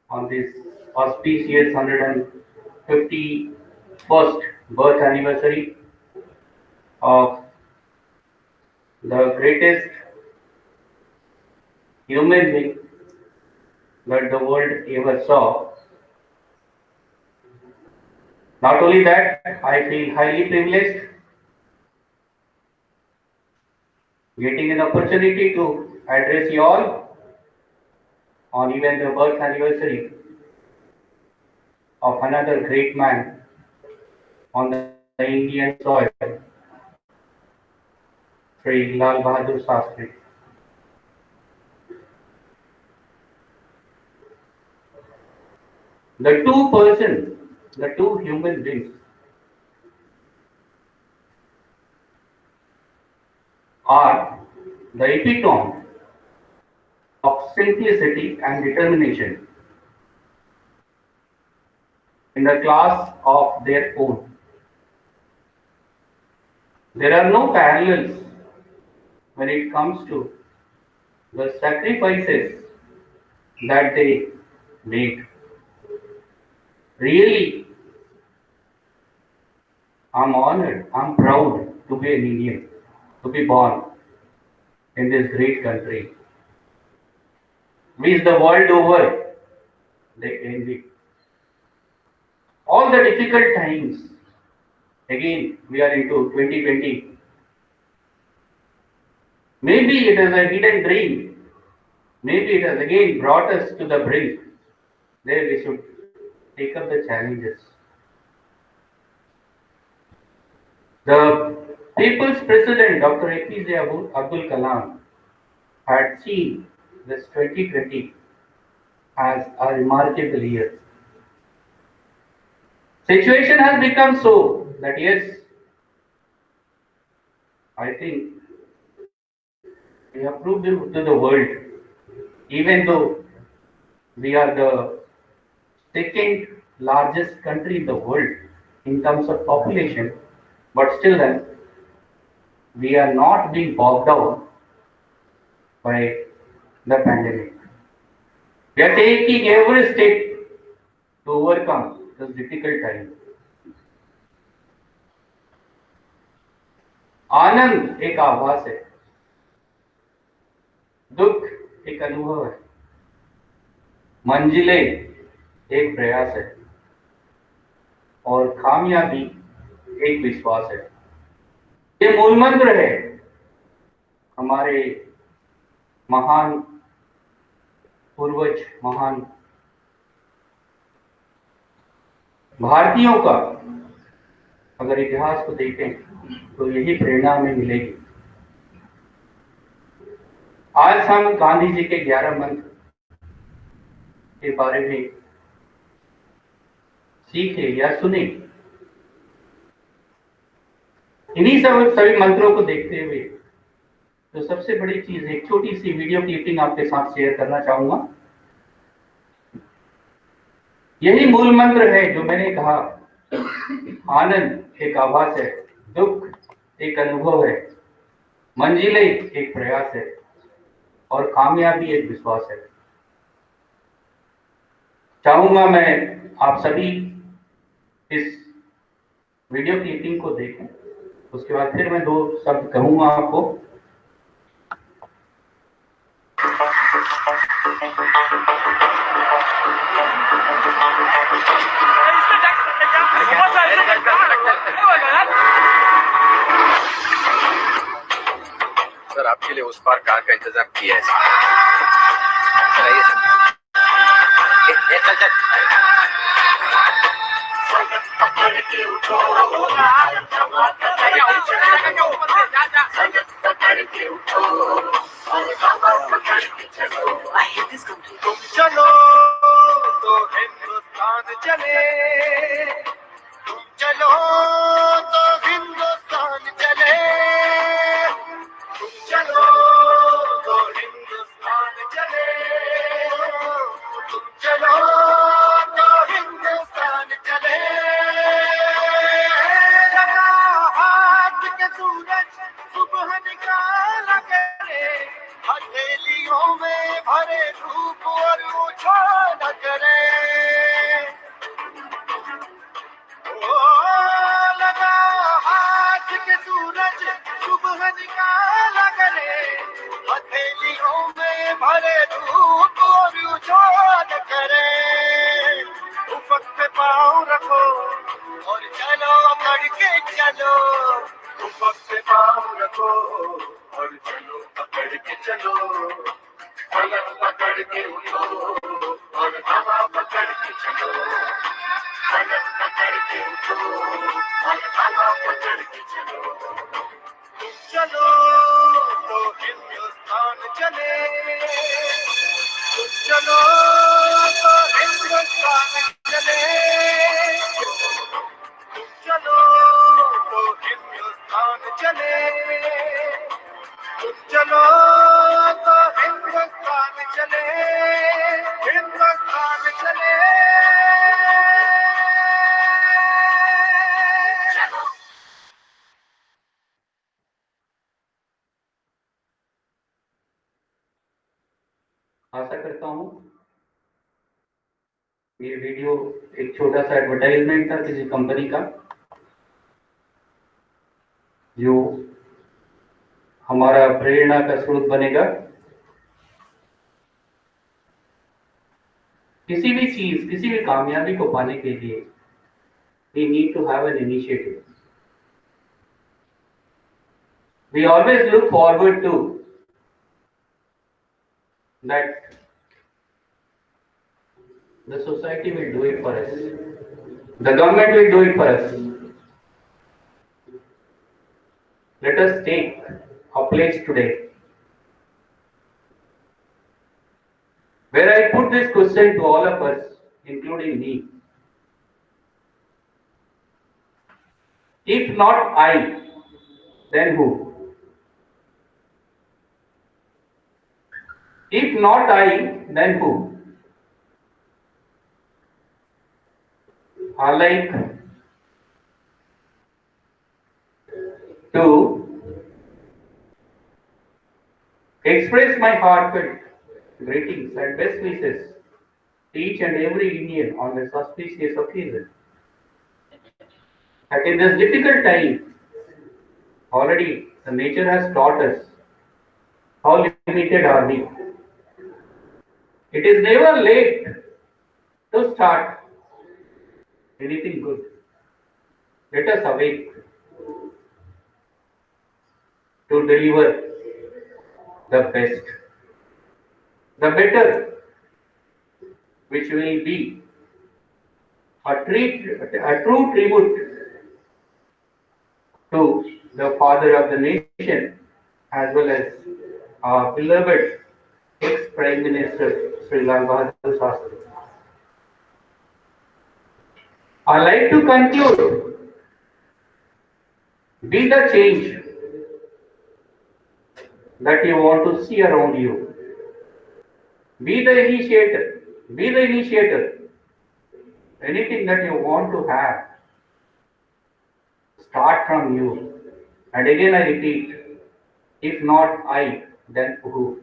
on this auspicious 151st birth anniversary of the greatest human being that the world ever saw. Not only that, I feel highly privileged getting an opportunity to address you all on even the birth anniversary of another great man on the Indian soil, Sri Lal Bahadur Shastri. The two human beings are the epitome of simplicity and determination in the class of their own. There are no parallels when it comes to the sacrifices that they made. Really, I'm honored, I'm proud to be an Indian, to be born in this great country, which the world over they envy. All the difficult times, again we are into 2020, Maybe it is a hidden dream. Maybe it has again brought us to the brink. There we should take up the challenges. The People's President, Dr. APJ Abdul Kalam, had seen this 2020 as a remarkable year. Situation has become so that yes, I think we have proved to the world, even though we are the second largest country in the world in terms of population, but still then we are not being bogged down by the pandemic. We are taking every step to overcome this difficult time. आनंद एक आभास है, दुख एक अनुभव है, मंजिलें एक प्रयास है और कामयाबी एक विश्वास है। ये मूल मंत्र है हमारे महान पूर्वज, महान भारतीयों का। अगर इतिहास को देखें तो यही प्रेरणा हमें मिलेगी। आज हम गांधी जी के 11 मंत्र के बारे में सीखे या सुने। इन्हीं सभी मंत्रों को देखते हुए तो सबसे बड़ी चीज, एक छोटी सी वीडियो क्लिपिंग आपके साथ शेयर करना चाहूंगा। यही मूल मंत्र है जो मैंने कहा, आनंद एक आभास है, दुख एक अनुभव है, मंजिलें एक प्रयास है और कामयाबी एक विश्वास है। चाहूंगा मैं आप सभी इस वीडियो क्लिपिंग को देखें, उसके बाद फिर मैं 2 शब्द कहूंगा आपको। सर, आपके लिए उस पार कार का इंतजाम किया है। चल चल। चलो तो हिंदुस्तान चले, तुम चलो तो हिंदुस्तान चले, तुम चलो तो हिंदुस्तान चले, तुम चलो तो हिंदुस्तान चले। लगा हाथ के सूरज सुबह निकाला करे, हथेलियों में भरे धूप और उछाल करे। ओ लगा हाथ के सूरज सुबह निकाला करे, हथेलियों में भरे धूप और उछाल करे। उफक पे पाँव रखो और चलो पकड़ के चलो, उफक पे पाँव रखो और चलो पकड़ के चलो, फलक पकड़ के उठो और हवा पकड़ के चलो, फलक पकड़ के उठो और हवा पकड़ के चलो। तुम चलो तो हिंदुस्तान चले, तुम चलो तो हिंदुस्तान चले, तुम चलो तो हिंदुस्तान चले, तुम चलो तो हिंदुस्तान चले, हिंदुस्तान चले। आशा करता हूँ ये वीडियो एक छोटा सा एडवर्टाइजमेंट था किसी कंपनी का, जो हमारा प्रेरणा का स्रोत बनेगा। किसी भी चीज, किसी भी कामयाबी को पाने के लिए we need to have an initiative. We always look forward to that the society will do it for us. The government will do it for us. Let us take a place today where I put this question to all of us, including me. If not I, then who? If not I, then who? I like to express my heartfelt greetings and best wishes to each and every Indian on this auspicious occasion. And in this difficult time, already the nature has taught us how limited are we. It is never late to start anything good. Let us awake to deliver the best, the better, which will be a true tribute to the father of the nation, as well as our beloved ex-Prime Minister Sri Lal Bahadur Shastri. I like to conclude, be the change that you want to see around you. Be the initiator. Be the initiator. Anything that you want to have, start from you. And again I repeat, if not I, then who?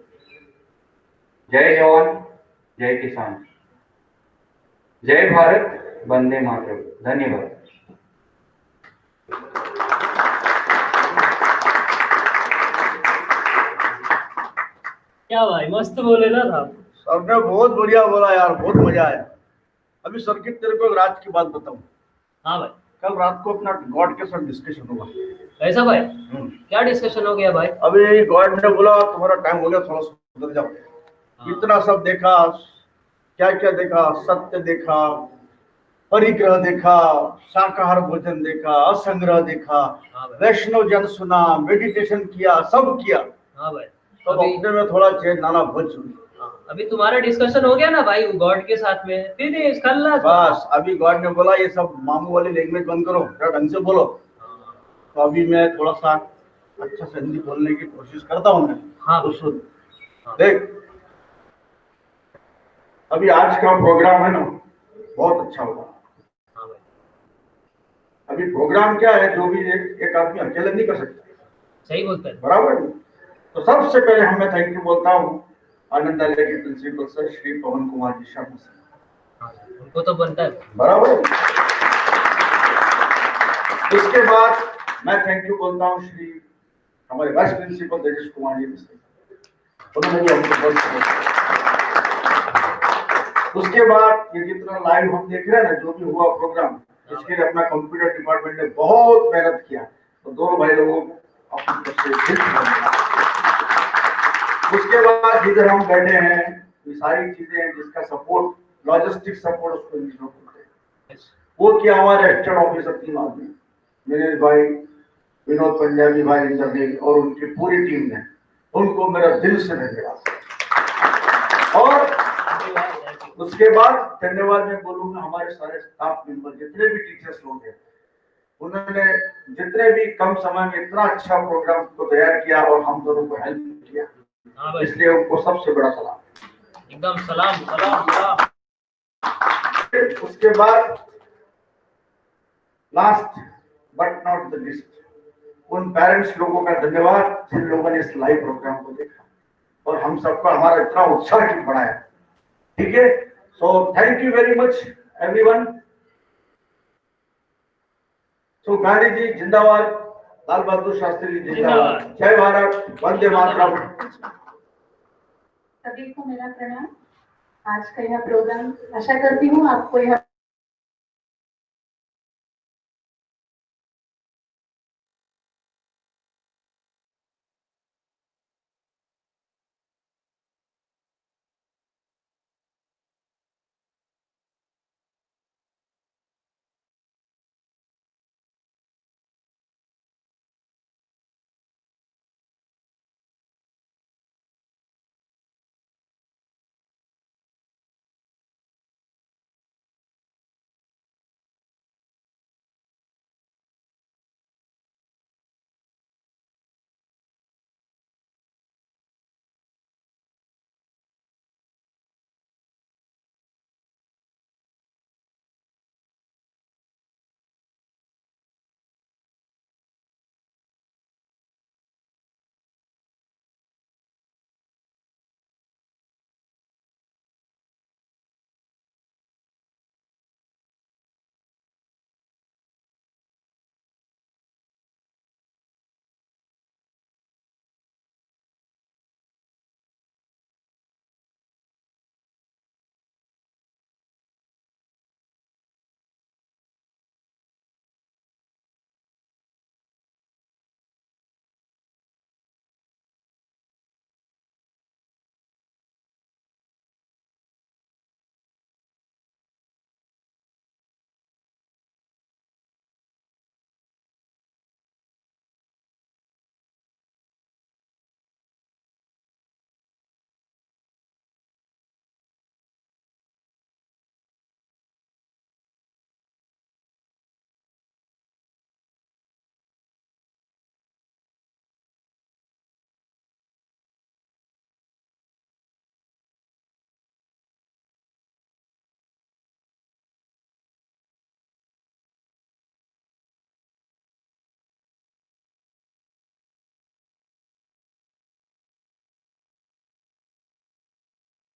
Jai Jawan, Jai Kisan. Jai Bharat, Vande Mataram. धन्यवाद. क्या भाई मस्त बोले ना आप. Sir ने बहुत बढ़िया बोला यार, बहुत मजा आया. अभी सर की तेरे को एक रात की बात बताऊं. हाँ भाई. कल रात को अपना गॉड के साथ डिस्कशन हुआ. ऐसा भाई? क्या डिस्कशन हो गया भाई? अभी गॉड ने बोला तुम्हारा टाइम हो गया, थोड़ा सुधर जाओ. इतना सब देखा, क्या क्या देखा, सत्य देखा, परिग्रह देखा, शाकाहार भोजन देखा, असंग्रह देखा, वैष्णव जन सुना, मेडिटेशन किया, सब किया. हाँ भाई. तो अपने में थोड़ा चेंज नाना भोज हुई. अभी तुम्हारा डिस्कशन हो गया ना भाई गॉड के साथ में, फिर खल्लास. बस अभी गॉड ने बोला ये सब मामू वाली लैंग्वेज बंद करो, ढंग से बोलो. तो अभी मैं थोड़ा सा अच्छा से हिंदी बोलने की कोशिश करता हूँ मैं. हाँ तो सुन देख, अभी आज का प्रोग्राम है ना बहुत अच्छा होगा. अभी प्रोग्राम क्या है, जो भी एक आदमी अकेले नहीं कर सकता. सही बोलते हैं. बराबर. तो सबसे पहले मैं थैंक यू बोलता हूँ आनंदालय के principal sir Shri Pawan Kumar ji Sharma sir. उनको तो बनता है. बराबर. उसके बाद मैं थैंक यू बोलता हूँ श्री हमारे वाइस प्रिंसिपल तेजस कुमार जी से. उन्होंने भी हमको बहुत. उसके बाद ये जितना लाइव हम देख रहे हैं ना, जो भी हुआ प्रोग्राम, इसके लिए अपना कंप्यूटर डिपार्टमेंट ने बहुत मेहनत किया. तो दोनों भाई लोगों को अपनी तरफ से. उसके बाद जिधर हम बैठे हैं, ये सारी चीजें हैं जिसका सपोर्ट, लॉजिस्टिक सपोर्ट उसको इंजीनियर करते हैं. वो किया हमारे स्टेट ऑफिसर 3 आदमी, मेरे भाई विनोद पंजाबी भाई इंद्रदेव और उनकी पूरी टीम ने. उनको मेरा दिल से धन्यवाद. और उसके बाद धन्यवाद मैं बोलूंगा हमारे सारे स्टाफ मेंबर, जितने भी टीचर्स लोग हैं, उन्होंने जितने भी कम समय में इतना अच्छा प्रोग्राम को तैयार किया और हम दोनों को हेल्प किया. इसलिए उनको सबसे बड़ा सलाम. एकदम सलाम सलाम सलाम. उसके बाद last but not the list, उन पेरेंट्स लोगों का धन्यवाद जिन लोगों ने इस लाइव प्रोग्राम को देखा और हम सबका हमारा इतना उत्साह बढ़ाया. ठीक है. So thank you very much everyone. So Gandhi ji जिंदाबाद, लाल बहादुर शास्त्री जी जिंदाबाद. जय भारत, वंदे मातरम. सभी को मेरा प्रणाम. आज का यह प्रोग्राम आशा करती हूँ आपको यह